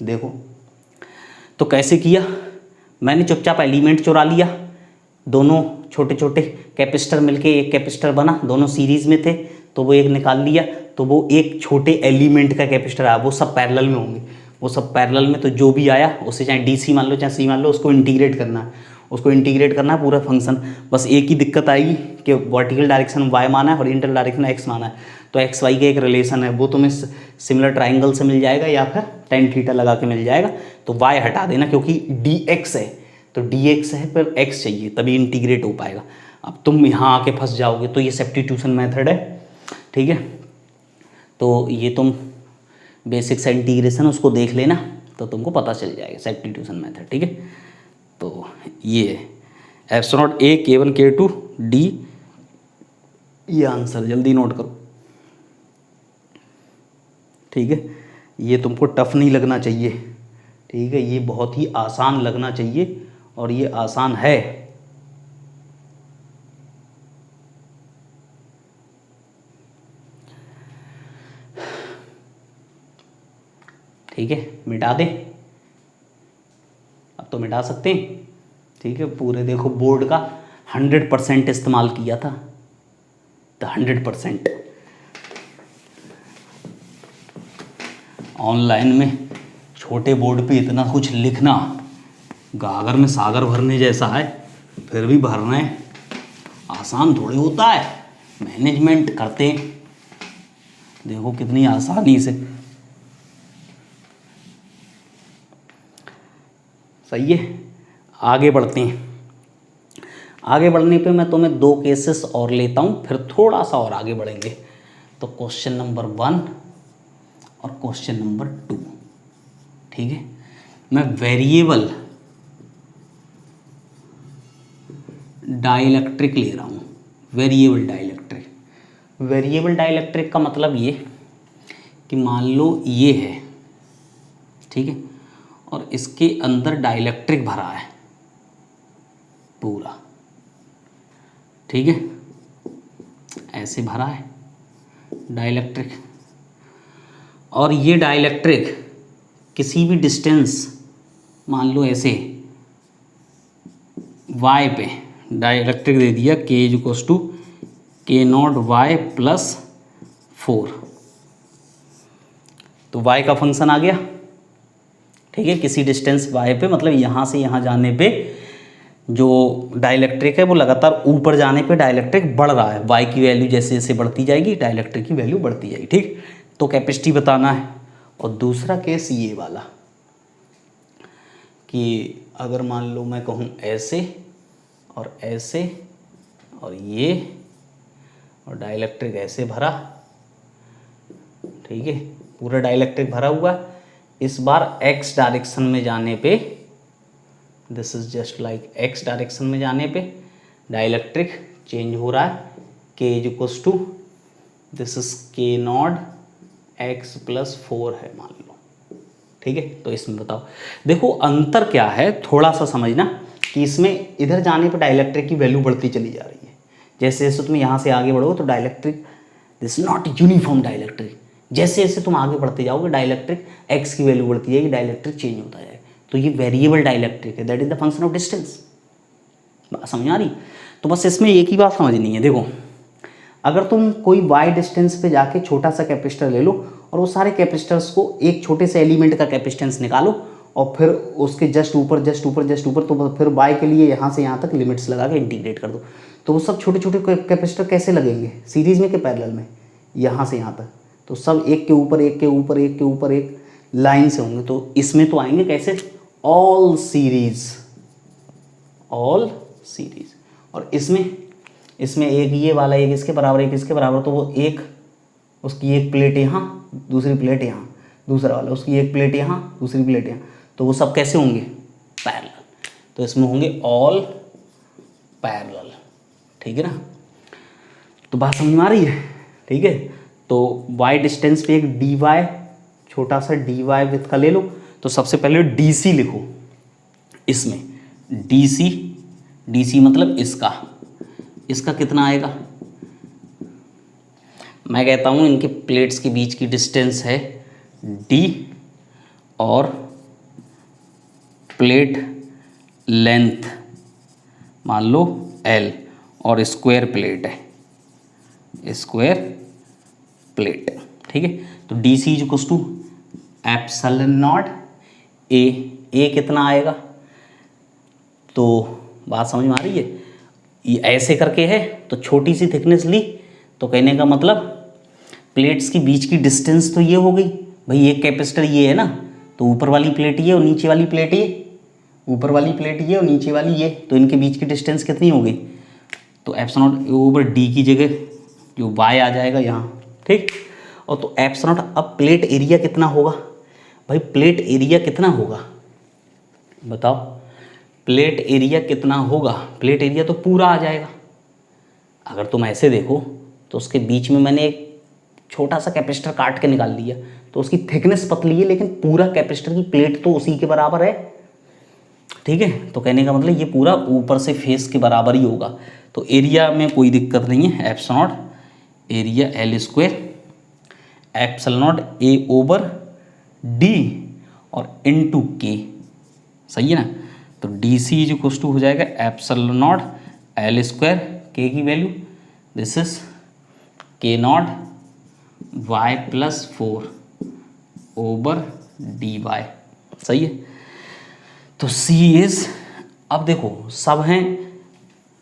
देखो तो कैसे किया, मैंने चुपचाप एलिमेंट चुरा लिया, दोनों छोटे छोटे कैपेसिटर मिलके एक कैपेसिटर बना, दोनों सीरीज़ में थे, तो वो एक निकाल लिया, तो वो एक छोटे एलिमेंट का कैपेसिटर आया, वो सब पैरेलल में होंगे, वो सब पैरेलल में, तो जो भी आया उसे चाहे DC मान लो चाहे C मान लो, उसको इंटीग्रेट करना है, उसको इंटीग्रेट करना है पूरा फंक्शन। बस एक ही दिक्कत आएगी कि वर्टिकल डायरेक्शन y माना है, हॉरिजॉन्टल डायरेक्शन x माना है, तो x y का एक रिलेशन है, वो तुम्हें सिमिलर ट्राइंगल से मिल जाएगा या फिर tan थीटा लगा के मिल जाएगा। तो y हटा देना क्योंकि dx है, तो dx है पर x चाहिए तभी इंटीग्रेट हो पाएगा। अब तुम यहाँ आके फंस जाओगे, तो ये सब्स्टिट्यूशन मेथड है, ठीक है, तो ये तुम बेसिक सा इंटीग्रेशन उसको देख लेना तो तुमको पता चल जाएगा सब्स्टिट्यूशन मेथड, ठीक है। तो ये epsilon A K1 K2 D, ये आंसर जल्दी नोट करो, ठीक है, ये तुमको टफ नहीं लगना चाहिए, ठीक है, ये बहुत ही आसान लगना चाहिए और ये आसान है। ठीक है, मिटा दें, अब तो मिटा सकते हैं, ठीक है, पूरे देखो बोर्ड का 100% इस्तेमाल किया था, तो 100%। ऑनलाइन में छोटे बोर्ड पे इतना कुछ लिखना गागर में सागर भरने जैसा है, फिर भी भरना है, आसान थोड़ी होता है, मैनेजमेंट करते हैं, देखो कितनी आसानी से। सही है, आगे बढ़ते हैं। आगे बढ़ने पे मैं तुम्हें 2 केसेस और लेता हूँ, फिर थोड़ा सा और आगे बढ़ेंगे। तो क्वेश्चन नंबर 1 और क्वेश्चन नंबर 2, ठीक है, मैं वेरिएबल डाइलेक्ट्रिक ले रहा हूँ, वेरिएबल डाइलेक्ट्रिक। वेरिएबल डाइलेक्ट्रिक का मतलब ये कि मान लो ये है, ठीक है, और इसके अंदर डाइलेक्ट्रिक भरा है पूरा, ठीक है, ऐसे भरा है डाइलेक्ट्रिक, और ये डाइलेक्ट्रिक किसी भी डिस्टेंस मान लो ऐसे y पे डाइलेक्ट्रिक दे दिया k equals to k not y plus 4, तो y का फंक्शन आ गया। ठीक है, किसी डिस्टेंस y पे, मतलब यहाँ से यहाँ जाने पे जो डाइलेक्ट्रिक है वो लगातार ऊपर जाने पे डाइलेक्ट्रिक बढ़ रहा है, y की वैल्यू जैसे जैसे बढ़ती जाएगी डाइलेक्ट्रिक की वैल्यू बढ़ती जाएगी। ठीक, तो कैपेसिटी बताना है। और दूसरा केस ये वाला कि अगर मान लो मैं कहूँ ऐसे और ऐसे और ये, और डाइलेक्ट्रिक ऐसे भरा, ठीक है, पूरा डाइलेक्ट्रिक भरा हुआ। इस बार x डायरेक्शन में जाने पे, this is just like x direction में जाने पे डाइलेक्ट्रिक चेंज हो रहा है, k is equals to this is k not x plus 4 है मान लो। ठीक है, तो इसमें बताओ, देखो अंतर क्या है, थोड़ा सा समझना कि इसमें इधर जाने पर डाइलेक्ट्रिक की वैल्यू बढ़ती चली जा रही है। जैसे जैसे तुम यहाँ से आगे बढ़ोगे तो dielectric, this not uniform dielectric, जैसे जैसे तुम आगे बढ़ते जाओगे डाइलेक्ट्रिक x की वैल्यू बढ़ती जाएगी, डाइलेक्ट्रिक चेंज होता जाएगा। तो ये वेरिएबल डाइलेक्ट्रिक है, that is the function of distance. बात समझ आ रही? तो बस इसमें एक ही बात समझनी है। देखो अगर तुम कोई y डिस्टेंस पे जाके छोटा सा कैपेसिटर ले लो और वो सारे कैपेसिटर्स को एक छोटे से एलिमेंट का कैपेसिटेंस निकालो और फिर उसके जस्ट ऊपर जस्ट ऊपर जस्ट ऊपर, तो फिर y के लिए यहाँ से यहाँ तक लिमिट्स लगा के इंटीग्रेट कर दो, तो वो सब छोटे छोटे कैपेसिटर कैसे लगेंगे, सीरीज में कि पैरेलल में, यहाँ से यहाँ तक, तो सब एक के ऊपर एक के ऊपर एक के ऊपर एक लाइन से होंगे। तो इसमें तो आएंगे कैसे, ऑल सीरीज, ऑल सीरीज। और इसमें एक ये वाला एक इसके बराबर एक इसके बराबर, तो वो एक उसकी एक प्लेट यहाँ दूसरी प्लेट यहाँ, दूसरा वाला उसकी एक प्लेट यहाँ दूसरी प्लेट यहाँ, तो वो सब कैसे होंगे, पैरेलल। तो इसमें होंगे ऑल पैरेलल। ठीक है ना, तो बात समझ में आ रही है? ठीक है, तो y डिस्टेंस पे एक dy, छोटा सा dy विथ का ले लो। तो सबसे पहले dc लिखो, इसमें dc मतलब इसका कितना आएगा, मैं कहता हूँ इनके प्लेट्स के बीच की डिस्टेंस है d और प्लेट लेंथ मान लो l और स्क्वायर प्लेट है, स्क्वायर प्लेट। ठीक है, तो d c is equals to epsilon not a कितना आएगा, तो बात समझ में आ रही है? ये ऐसे करके है तो छोटी सी थिकनेस ली, तो कहने का मतलब प्लेट्स के बीच की डिस्टेंस तो ये हो गई भाई, एक कैपेसिटर ये है ना, तो ऊपर वाली प्लेट ये और नीचे वाली प्लेट ये, ऊपर वाली प्लेट ये और नीचे वाली ये, तो इनके बीच की डिस्टेंस कितनी हो गई, तो एप्सिलॉन नॉट ऊपर डी की जगह जो y आ जाएगा यहाँ। ठीक, और तो एप्सिलॉन नॉट, अब प्लेट एरिया कितना होगा भाई, प्लेट एरिया कितना होगा बताओ, प्लेट एरिया कितना होगा, प्लेट एरिया तो पूरा आ जाएगा। अगर तुम ऐसे देखो तो उसके बीच में मैंने एक छोटा सा कैपेसिटर काट के निकाल लिया, तो उसकी थिकनेस पतली है लेकिन पूरा कैपेसिटर की प्लेट तो उसी के बराबर है। ठीक है, तो कहने का मतलब ये पूरा ऊपर से फेस के बराबर ही होगा। तो एरिया में कोई दिक्कत नहीं है, epsilon not area l square epsilon not a over d और इनटू के, सही है ना। तो d c is equal to हो जाएगा epsilon not l square, k की value this is k not y plus 4 over d y, सही है। तो C इज, अब देखो सब हैं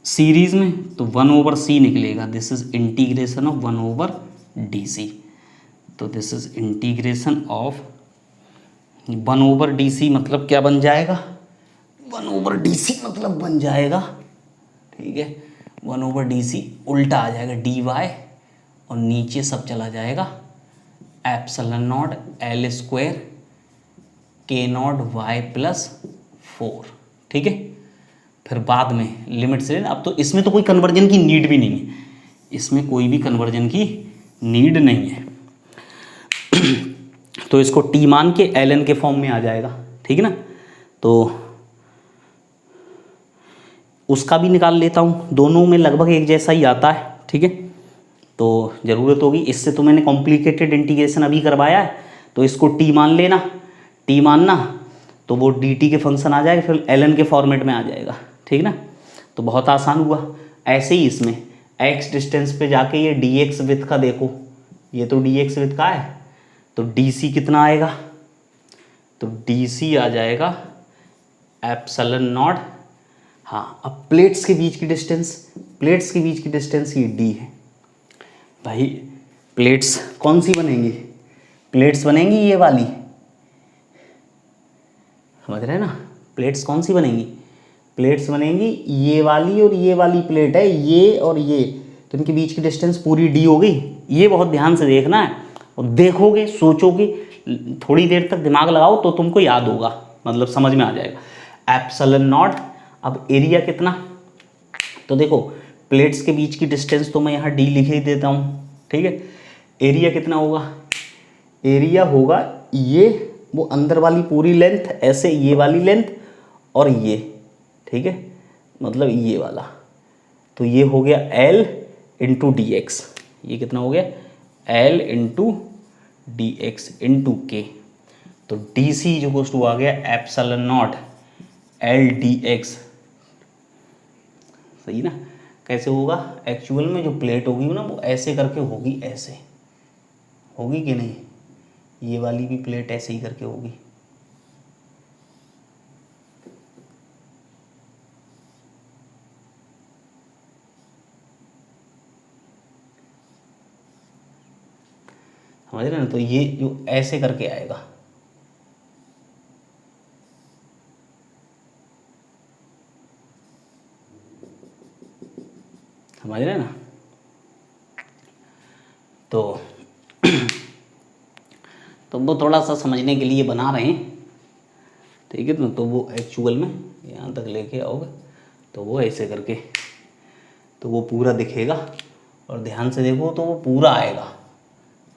सीरीज में तो 1/c निकलेगा, this is integration of 1/dc, तो this is integration of 1/dc मतलब क्या बन जाएगा, 1/dc मतलब बन जाएगा, ठीक है, 1/dc उल्टा आ जाएगा dy और नीचे सब चला जाएगा एप्सिलॉन नॉट एल स्क्वायर के नॉट वाई प्लस 4। ठीक है, फिर बाद में लिमिट से, अब तो इसमें तो कोई कन्वर्जन की नीड भी नहीं है, इसमें कोई भी कन्वर्जन की नीड नहीं है। तो इसको टी मान के ln के फॉर्म में आ जाएगा, ठीक है ना। तो उसका भी निकाल लेता हूँ, दोनों में लगभग एक जैसा ही आता है, ठीक है। तो ज़रूरत होगी। इससे तो मैंने कॉम्प्लिकेटेड इंटीग्रेशन अभी करवाया है, तो इसको टी मान लेना, टी मानना, तो वो डी टी के फंक्शन आ जाएगा, फिर एल एन के फॉर्मेट में आ जाएगा, ठीक ना। तो बहुत आसान हुआ। ऐसे ही इसमें एक्स डिस्टेंस पे जाके ये डी एक्स विथ का देखो, ये तो डी एक्स विथ का है, तो डी सी कितना आएगा, तो डी सी आ जाएगा एप्सिलॉन नॉट। हाँ, अब प्लेट्स के बीच की डिस्टेंस, प्लेट्स के बीच की डिस्टेंस ये डी है भाई। प्लेट्स कौन सी बनेंगी, प्लेट्स बनेंगी ये वाली, समझ रहे हैं ना। प्लेट्स कौन सी बनेंगी, प्लेट्स बनेंगी ये वाली और ये वाली प्लेट है, ये और ये, तो इनके बीच की डिस्टेंस पूरी डी हो गई। ये बहुत ध्यान से देखना है, और देखोगे, सोचोगे, थोड़ी देर तक दिमाग लगाओ तो तुमको याद होगा, मतलब समझ में आ जाएगा। एप्सिलॉन नॉट, अब एरिया कितना, तो देखो प्लेट्स के बीच की डिस्टेंस तो मैं यहाँ डी लिख ही देता हूँ, ठीक है। एरिया कितना होगा, एरिया होगा ये वो अंदर वाली पूरी लेंथ, ऐसे ये वाली लेंथ और ये, ठीक है, मतलब ये वाला, तो ये हो गया L इंटू डी एक्स। ये कितना हो गया, L into D x into के। तो डी सी जो टू आ गया epsilon not L d x, सही ना। कैसे होगा, एक्चुअल में जो प्लेट होगी ना वो ऐसे करके होगी, ऐसे होगी कि नहीं, ये वाली भी प्लेट ऐसे ही करके होगी, समझ रहे ना। तो ये जो ऐसे करके आएगा, समझ रहे ना। तो तो वो थोड़ा सा समझने के लिए बना रहे हैं, ठीक है ना। तो वो एक्चुअल में यहाँ तक लेके आओगे तो वो ऐसे करके, तो वो पूरा दिखेगा, और ध्यान से देखो तो वो पूरा आएगा,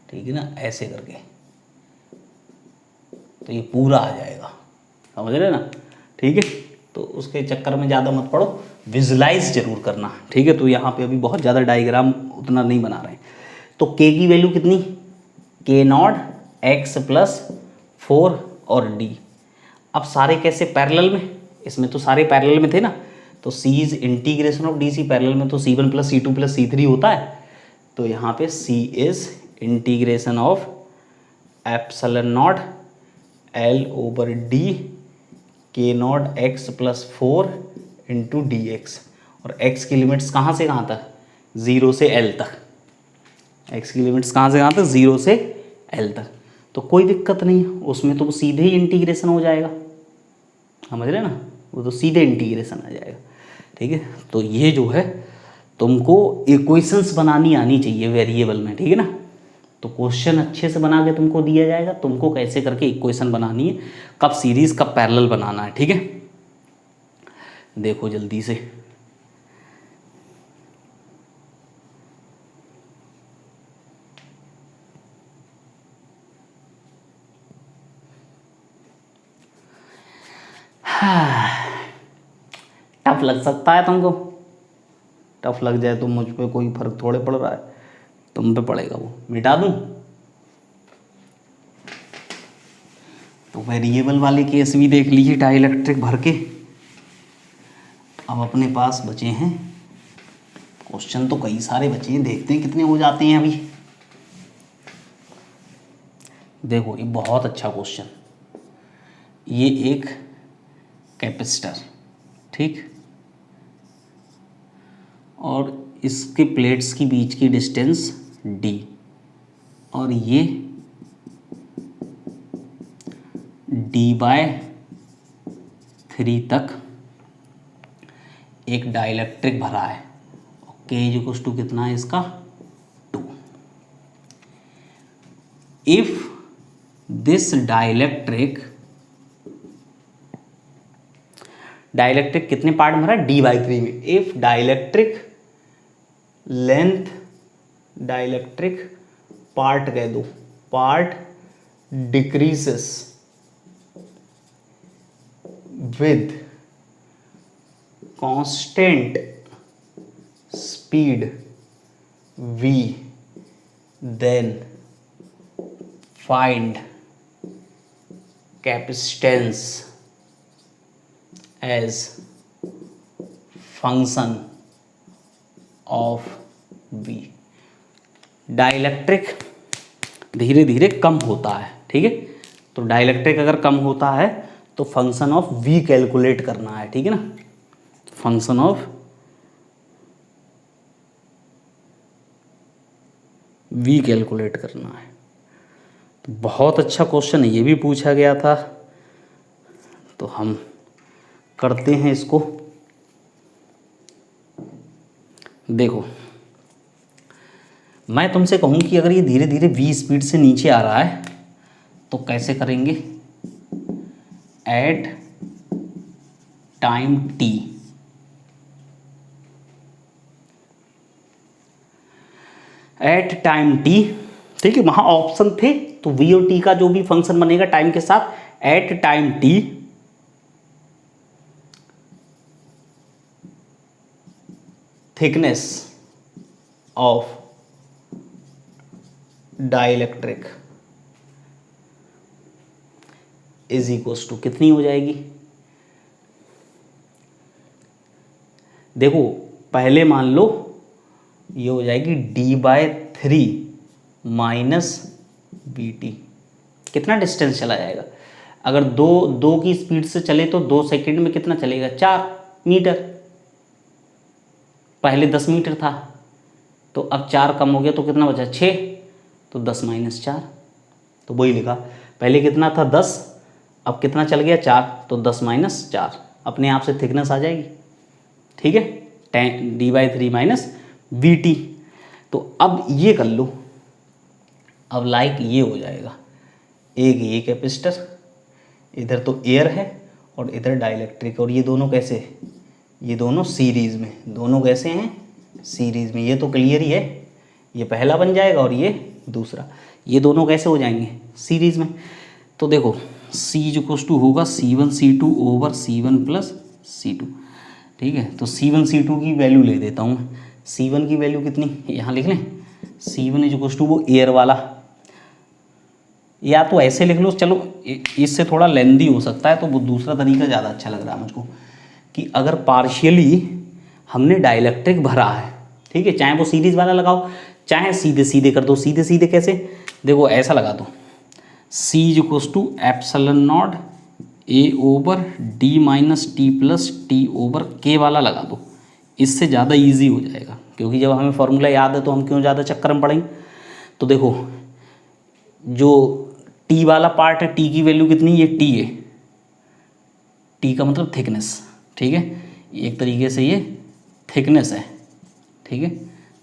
ठीक है ना, ऐसे करके, तो ये पूरा आ जाएगा, समझ रहे ना, ठीक है। तो उसके चक्कर में ज़्यादा मत पड़ो, विजुलाइज जरूर करना, ठीक है। तो यहाँ पे अभी बहुत ज़्यादा डायग्राम उतना नहीं बना रहे हैं। तो के की वैल्यू कितनी, के नॉट एक्स प्लस 4 और डी। अब सारे कैसे पैरेलल में, इसमें तो सारे पैरेलल में थे ना, तो c is integration of d c, parallel में तो C1 plus C2 plus C3 होता है, तो यहाँ पे C is integration of epsilon not L over D के not x plus 4 into D x. और x की लिमिट्स कहाँ से कहाँ तक, 0 से L तक, x की लिमिट्स कहाँ से कहाँ तक, 0 से L तक। तो कोई दिक्कत नहीं है उसमें, तो वो सीधे ही इंटीग्रेशन हो जाएगा, समझ रहे ना, वो तो सीधे इंटीग्रेशन आ जाएगा, ठीक है। तो ये जो है तुमको इक्वेशंस बनानी आनी चाहिए वेरिएबल में, ठीक है ना। तो क्वेश्चन अच्छे से बना के तुमको दिया जाएगा, तुमको कैसे करके इक्वेशन बनानी है, कब सीरीज कब पैरेलल बनाना है, ठीक है। देखो जल्दी से, टफ लग सकता है तुमको, टफ लग जाए तो मुझ पे कोई फर्क थोड़े पड़ रहा है, तुम पे पड़ेगा, वो मिटा दूं। तो वेरिएबल वाले केस भी देख लीजिए डाइलेक्ट्रिक भर के। अब अपने पास बचे हैं क्वेश्चन, तो कई सारे बचे हैं, देखते हैं कितने हो जाते हैं अभी। देखो ये बहुत अच्छा क्वेश्चन, ये एक कैपेसिटर, ठीक, और इसके प्लेट्स की बीच की डिस्टेंस d, और ये d/3 तक एक डाइलेक्ट्रिक भरा है, k इक्वल्स टू कितना है इसका 2। इफ दिस डाइलेक्ट्रिक कितने पार्ट में भरा है, d/3 में। इफ डाइलेक्ट्रिक पार्ट कह दो, part decreases with constant speed v then find capacitance as function of V। Dielectric धीरे धीरे कम होता है, ठीक है, तो डाइलेक्ट्रिक अगर कम होता है तो फंक्शन ऑफ V कैलकुलेट करना है, ठीक है ना, फंक्शन ऑफ V कैलकुलेट करना है। तो बहुत अच्छा क्वेश्चन है, ये भी पूछा गया था, तो हम करते हैं इसको। देखो मैं तुमसे कहूँ कि अगर ये धीरे धीरे V स्पीड से नीचे आ रहा है तो कैसे करेंगे, at time t, at time t, ठीक है, वहां ऑप्शन थे तो V और t का जो भी फंक्शन बनेगा टाइम के साथ, at time t thickness of dielectric is equals to कितनी हो जाएगी। देखो पहले मान लो ये हो जाएगी d/3 माइनस bt। कितना डिस्टेंस चला जाएगा, अगर दो की स्पीड से चले तो 2 सेकंड में कितना चलेगा, 4 मीटर। पहले 10 मीटर था तो अब 4 कम हो गया तो कितना बचा, 6, तो 10 माइनस 4, तो वही लिखा। पहले कितना था 10, अब कितना चल गया 4, तो 10 माइनस 4, अपने आप से थिकनेस आ जाएगी, ठीक है, d/3 माइनस bt। तो अब ये कर लो, अब लाइक ये हो जाएगा, एक ये कैपेसिटर, इधर तो एयर है और इधर डाइलेक्ट्रिक, और ये दोनों कैसे, ये दोनों सीरीज में, दोनों कैसे हैं सीरीज में, ये तो क्लियर ही है, ये पहला बन जाएगा और ये दूसरा, ये दोनों कैसे हो जाएंगे सीरीज में। तो देखो C इक्वल्स टू होगा C1 C2 over C1 plus C2, ठीक है, तो C1 C2 की वैल्यू ले देता हूँ मैं। C1 की वैल्यू कितनी, यहाँ लिख लें, C1 इक्वल्स टू वो एयर वाला, या तो ऐसे लिख लो, चलो इससे थोड़ा लेंदी हो सकता है तो वो दूसरा तरीका ज़्यादा अच्छा लग रहा है मुझको, कि अगर पार्शियली हमने डाइलेक्ट्रिक भरा है, ठीक है, चाहे वो सीरीज वाला लगाओ चाहे सीधे सीधे कर दो। सीधे सीधे कैसे, देखो ऐसा लगा दो, C equals to epsilon not A over D minus t plus t over K वाला लगा दो, इससे ज़्यादा इजी हो जाएगा, क्योंकि जब हमें फॉर्मूला याद है तो हम क्यों ज़्यादा चक्कर में पड़ेंगे। तो देखो जो T वाला पार्ट है, T की वैल्यू कितनी, ये T है, T का मतलब थिकनेस, ठीक है, एक तरीके से ये थिकनेस है, ठीक है,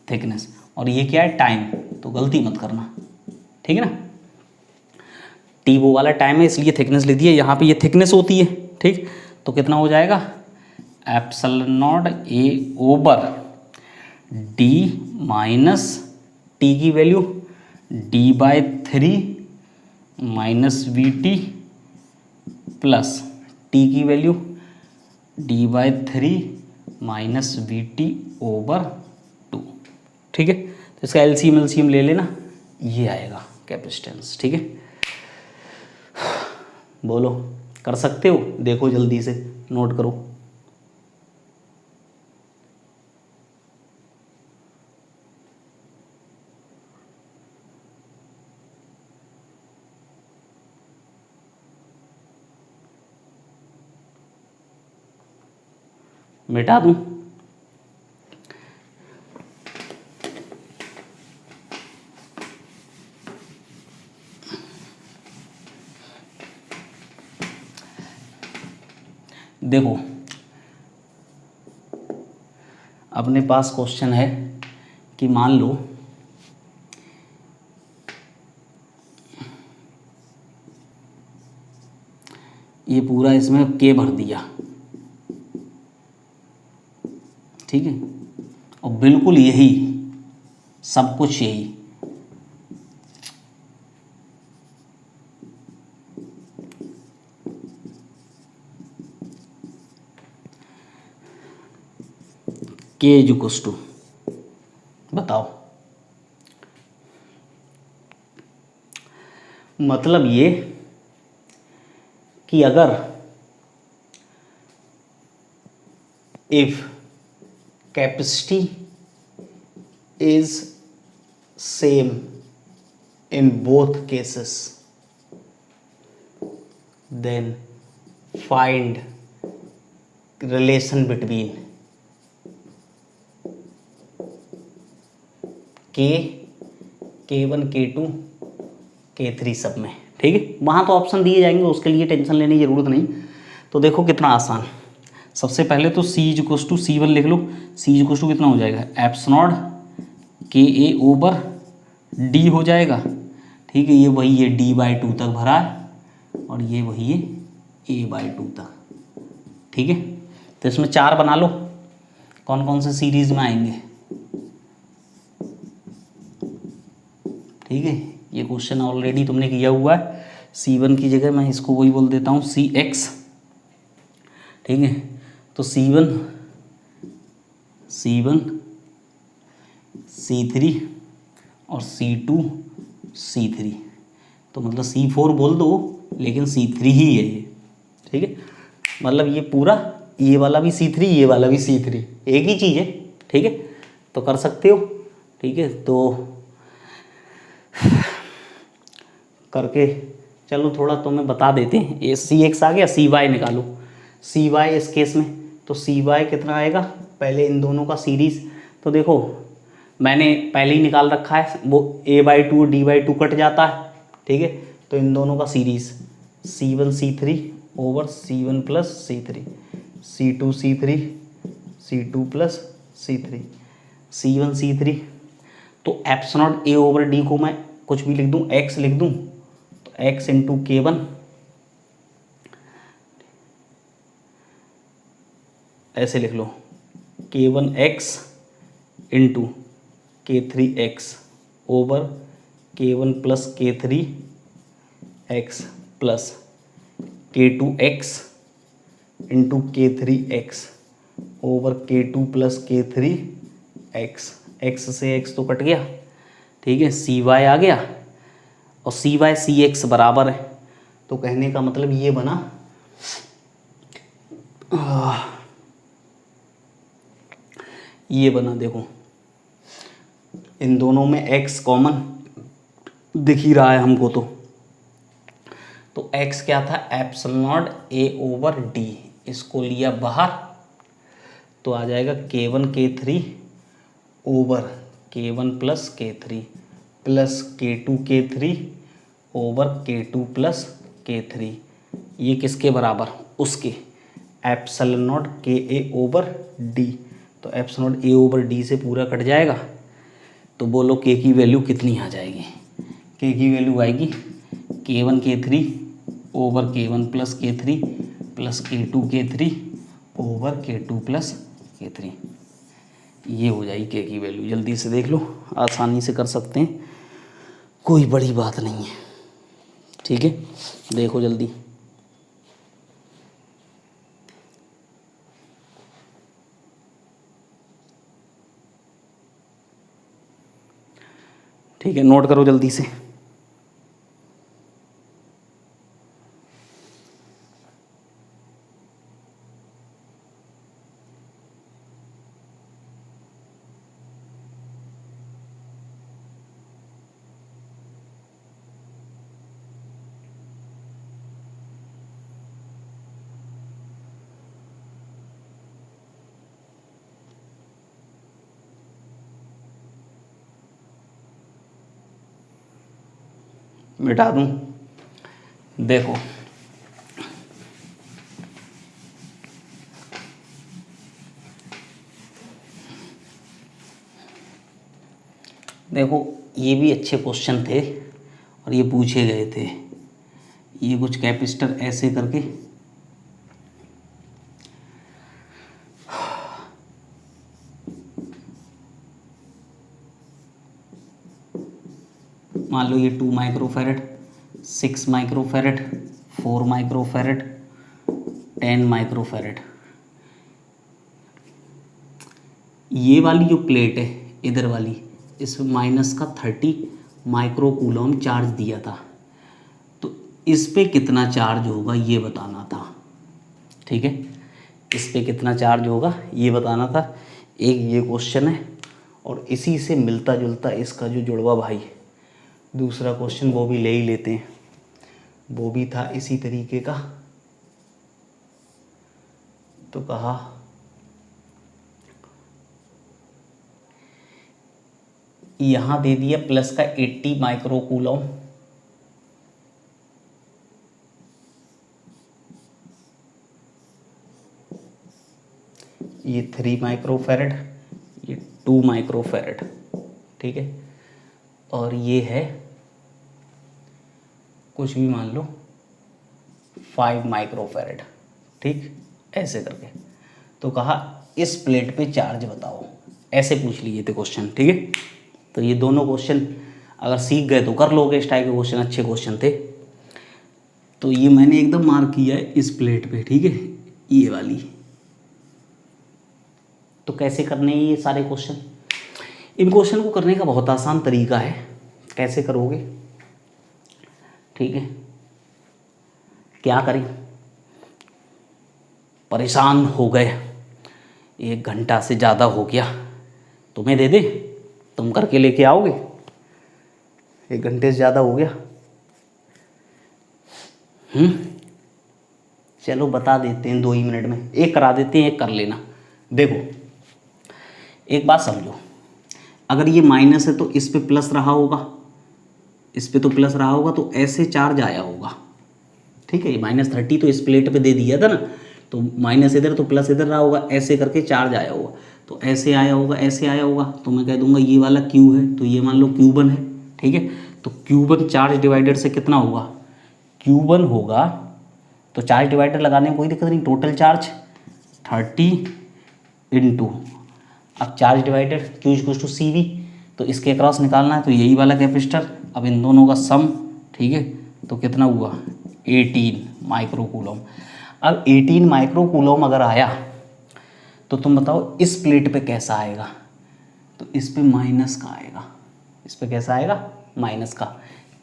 थिकनेस, और ये क्या है, टाइम, तो गलती मत करना, ठीक है ना, T वो वाला टाइम है इसलिए थिकनेस लिख दिया, यहाँ पे ये थिकनेस होती है, ठीक, तो कितना हो जाएगा, epsilon not A over D minus T की value D/3 minus VT plus T की value D/3 minus VT over 2, ठीक है, तो इसका एलसीएम ले लेना, ये आएगा कैपेसिटेंस, ठीक है। बोलो कर सकते हो, देखो जल्दी से नोट करो। मिटा दूं, देखो अपने पास क्वेश्चन है कि मान लो ये पूरा इसमें K भर दिया, ठीक है, और बिल्कुल यही सब कुछ यही, K इक्वल्स टू, बताओ मतलब ये कि अगर if capacity is same in both cases, then find relation between k, k1, k2, k3 सब में। ठीक है, वहाँ तो ऑप्शन दिए जाएंगे, उसके लिए टेंशन लेने की ज़रूरत नहीं। तो देखो कितना आसान। सबसे पहले तो c इक्वल्स टू C1 लिख लो। c इक्वल्स टू कितना हो जाएगा, एप्सिलॉन के ए ओवर डी हो जाएगा। ठीक है, ये वही है d/2 तक भरा है और ये वही है a/2 तक। ठीक है, तो इसमें 4 बना लो। कौन कौन से सीरीज में आएंगे? ठीक है, ये क्वेश्चन ऑलरेडी तुमने किया हुआ है। C1 की जगह मैं इसको वही बोल देता हूँ CX। ठीक है, तो C1 C3 और C2 C3, तो मतलब C4 बोल दो लेकिन C3 ही है ये। ठीक है, मतलब ये पूरा, ये वाला भी C3, ये वाला भी C3, एक ही चीज़ है। ठीक है, तो कर सकते हो। ठीक है, तो करके चलो थोड़ा तुम्हें बता देते हैं। ये CX आ गया, CY निकालो। CY इस केस में, तो CY कितना आएगा, पहले इन दोनों का सीरीज़। तो देखो मैंने पहले ही निकाल रखा है, वो a/2 d/2 कट जाता है। ठीक है, तो इन दोनों का series C1 C3 over C1 plus C3, C2 C3 C2 plus C3, C1 C3। तो एप्सिलॉन a ओवर d को मैं कुछ भी लिख दूँ, x लिख दूँ, तो x इंटू K1 ऐसे लिख लो, K1x into K3x over K1 plus K3x plus K2x into K3x over K2 plus K3x। x से x तो कट गया। ठीक है, CY आ गया और CY CX बराबर है। तो कहने का मतलब ये बना, ये बना, देखो इन दोनों में x कॉमन दिख ही रहा है हमको। तो x क्या था, एप्सिलॉन a ओवर d, इसको लिया बाहर, तो आ जाएगा K1 K3 over K1 plus K3 plus K2 K3 over K2 plus K3। ये किसके बराबर, उसके एप्सिलॉन KA ओवर d। तो एप्सिलॉन a ओवर d से पूरा कट जाएगा। तो बोलो k की वैल्यू कितनी आ जाएगी? k की वैल्यू आएगी K1 K3 over K1 plus K3 plus K2 K3 over K2 plus K3। ये हो जाएगी k की वैल्यू। जल्दी से देख लो, आसानी से कर सकते हैं, कोई बड़ी बात नहीं है। ठीक है, देखो जल्दी। ठीक है, नोट करो जल्दी से। मिटा दूं, देखो देखो ये भी अच्छे क्वेश्चन थे और ये पूछे गए थे। ये कुछ कैपेसिटर ऐसे करके, मान लो ये 2 माइक्रोफैरड, 6 माइक्रोफैरड, 4 माइक्रोफैरड, 10 माइक्रोफैरड। ये वाली जो प्लेट है इधर वाली, इसमें माइनस का 30 माइक्रो कूलम चार्ज दिया था। इस पे कितना चार्ज होगा ये बताना था, ठीक है, इस पे कितना चार्ज होगा ये बताना था। एक ये क्वेश्चन है और इसी से मिलता जुलता इसका जो जुड़वा भाई दूसरा क्वेश्चन वो भी ले ही लेते हैं, वो भी था इसी तरीके का। तो कहा यहाँ दे दिया प्लस का 80 माइक्रो कूलम, ये 3 माइक्रोफैरड, ये 2 माइक्रोफैरड, ठीक है, और ये है कुछ भी मान लो 5 माइक्रोफैरड, ठीक, ऐसे करके। तो कहा इस प्लेट पे चार्ज बताओ, ऐसे पूछ लिए थे क्वेश्चन, ठीक है। तो ये दोनों क्वेश्चन अगर सीख गए तो कर लोगे, इस टाइप के क्वेश्चन अच्छे क्वेश्चन थे। तो ये मैंने एकदम मार्क किया है इस प्लेट पे, ठीक है, ये वाली। तो कैसे करने हैं ये सारे क्वेश्चन? इन क्वेश्चन को करने का बहुत आसान तरीका है। कैसे करोगे, ठीक है, क्या करें, परेशान हो गए, 1 घंटा से ज़्यादा हो गया, तुम्हें दे दे, तुम करके लेके आओगे, 1 घंटे से ज़्यादा हो गया। चलो बता देते हैं 2 ही मिनट में, एक करा देते हैं, एक कर लेना। देखो एक बात समझो, अगर ये माइनस है तो इस पे प्लस रहा होगा, इस पे तो प्लस रहा होगा, तो ऐसे चार्ज आया होगा, ठीक है। ये -30 तो इस प्लेट पे दे दिया था ना, तो माइनस इधर तो प्लस इधर रहा होगा, ऐसे करके चार्ज आया होगा, तो ऐसे आया होगा, ऐसे आया होगा। तो मैं कह दूंगा ये वाला क्यू है, तो ये मान लो Q1 है, ठीक है। तो Q1 चार्ज डिवाइडर से कितना होगा, Q1 होगा, तो चार्ज डिवाइडर लगाने में कोई दिक्कत नहीं, टोटल चार्ज 30 इंटू, अब चार्ज डिवाइडर Q = CV, तो इसके क्रॉस निकालना है, तो यही वाला कैपेसिटर, अब इन दोनों का सम, ठीक है, तो कितना हुआ 18 माइक्रो कूलम। अब 18 माइक्रो कूलम अगर आया तो तुम बताओ इस प्लेट पे कैसा आएगा, तो इस पे माइनस का आएगा, इस पे कैसा आएगा, माइनस का।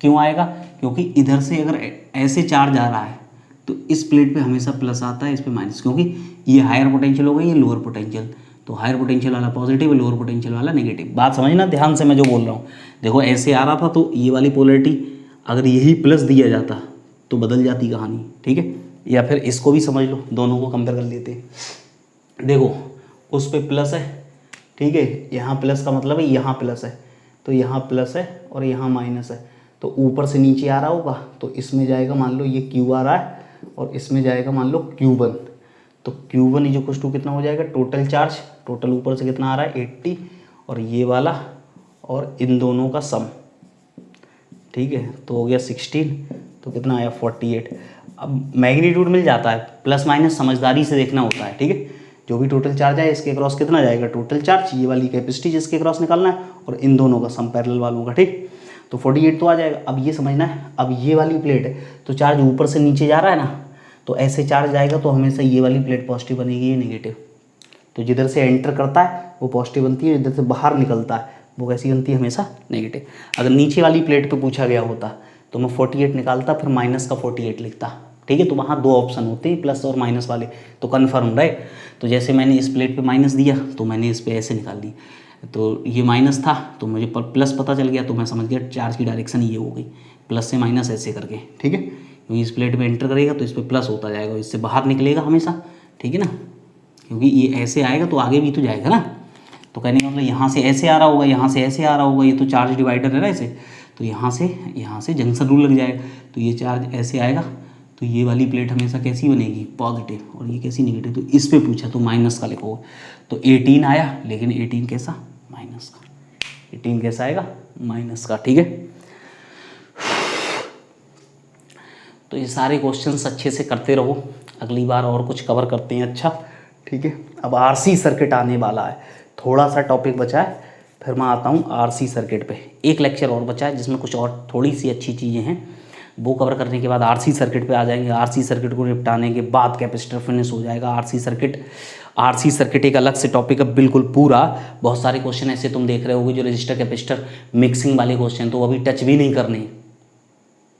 क्यों आएगा, क्योंकि इधर से अगर ऐसे चार्ज आ रहा है तो इस प्लेट पे हमेशा प्लस आता है, इस पे माइनस, क्योंकि ये हायर पोटेंशियल हो गई, ये लोअर पोटेंशियल, तो हायर पोटेंशियल वाला पॉजिटिव है, लोअर पोटेंशियल वाला नेगेटिव। बात समझना ध्यान से मैं जो बोल रहा हूँ। देखो ऐसे आ रहा था तो ये वाली पोलैरिटी अगर यही प्लस दिया जाता तो बदल जाती कहानी, ठीक है। या फिर इसको भी समझ लो, दोनों को कंपेयर कर लेते हैं। देखो उस पे प्लस है, ठीक है, यहाँ प्लस का मतलब है यहाँ प्लस है, तो यहाँ प्लस है और यहाँ माइनस है, तो ऊपर से नीचे आ रहा होगा, तो इसमें जाएगा मान लो ये Q आ रहा है और इसमें जाएगा मान लो Q1, तो Q1 = कितना हो जाएगा, टोटल चार्ज, टोटल ऊपर से कितना आ रहा है 80, और ये वाला और इन दोनों का सम, ठीक है, तो हो गया 16, तो कितना आया 48। अब मैग्नीट्यूड मिल जाता है, प्लस माइनस समझदारी से देखना होता है, ठीक है। जो भी टोटल चार्ज है इसके क्रॉस कितना जाएगा, टोटल चार्ज, ये वाली कैपेसिटी जिसके क्रॉस निकालना है, और इन दोनों का सम पैरेलल वालों का, ठीक। तो 48 तो आ जाएगा। अब ये समझना है, अब ये वाली प्लेट है तो चार्ज ऊपर से नीचे जा रहा है ना, तो ऐसे चार्ज जाएगा तो हमेशा ये वाली प्लेट पॉजिटिव बनेगी, ये नेगेटिव। तो जिधर से एंटर करता है वो पॉजिटिव बनती है, जिधर से बाहर निकलता है वो कैसी बनती है, हमेशा नेगेटिव। अगर नीचे वाली प्लेट पे पूछा गया होता तो मैं 48 निकालता, फिर माइनस का 48 लिखता, ठीक है। तो वहाँ 2 ऑप्शन होते हैं, प्लस और माइनस वाले, तो कन्फर्म रहे। तो जैसे मैंने इस प्लेट पे माइनस दिया तो मैंने इस पे ऐसे निकाल दी, तो ये माइनस था तो मुझे प्लस पता चल गया, तो मैं समझ गया चार्ज की डायरेक्शन ये हो गई, प्लस से माइनस ऐसे करके, ठीक है। क्योंकि इस प्लेट में एंटर करेगा तो इस पर प्लस होता जाएगा, इससे बाहर निकलेगा हमेशा, ठीक है ना, क्योंकि ये ऐसे आएगा तो आगे भी तो जाएगा ना। तो कहने का मतलब यहाँ से ऐसे आ रहा होगा, यहाँ से ऐसे आ रहा होगा, ये तो चार्ज डिवाइडर है ना ऐसे, तो यहाँ से जंक्शन रूल लग जाएगा, तो ये चार्ज ऐसे आएगा, तो ये वाली प्लेट हमेशा कैसी बनेगी, पॉजिटिव, और ये कैसी नेगेटिव। तो इस पे पूछा तो माइनस का लिखोगे, तो 18 आया, लेकिन 18 कैसा, माइनस का। 18 कैसा आएगा, माइनस का, ठीक है। तो ये सारे क्वेश्चंस अच्छे से करते रहो, अगली बार और कुछ कवर करते हैं, अच्छा, ठीक है। अब आरसी सर्किट आने वाला है, थोड़ा सा टॉपिक बचा है, फिर मैं आता हूँ आरसी सर्किट पे। एक लेक्चर और बचा है जिसमें कुछ और थोड़ी सी अच्छी चीज़ें हैं, वो कवर करने के बाद आरसी सर्किट पे आ जाएंगे। आरसी सर्किट को निपटाने के बाद कैपेसिटर फिनिश हो जाएगा। आरसी सर्किट एक अलग से टॉपिक है बिल्कुल पूरा। बहुत सारे क्वेश्चन ऐसे तुम देख रहे होगे जो रजिस्टर कैपेसिटर मिक्सिंग वाले क्वेश्चन, तो वो अभी टच भी नहीं करने,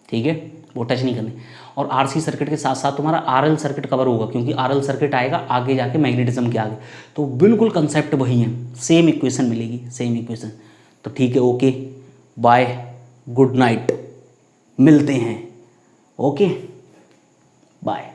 ठीक है। वो टच नहीं करने। और आरसी सर्किट के साथ साथ तुम्हारा आरएल सर्किट कवर होगा, क्योंकि आरएल सर्किट आएगा आगे जाके मैग्नेटिज्म के आगे। तो बिल्कुल कंसेप्ट वही है, सेम इक्वेशन मिलेगी, सेम इक्वेशन। तो ठीक है, ओके बाय, गुड नाइट, मिलते हैं, ओके बाय।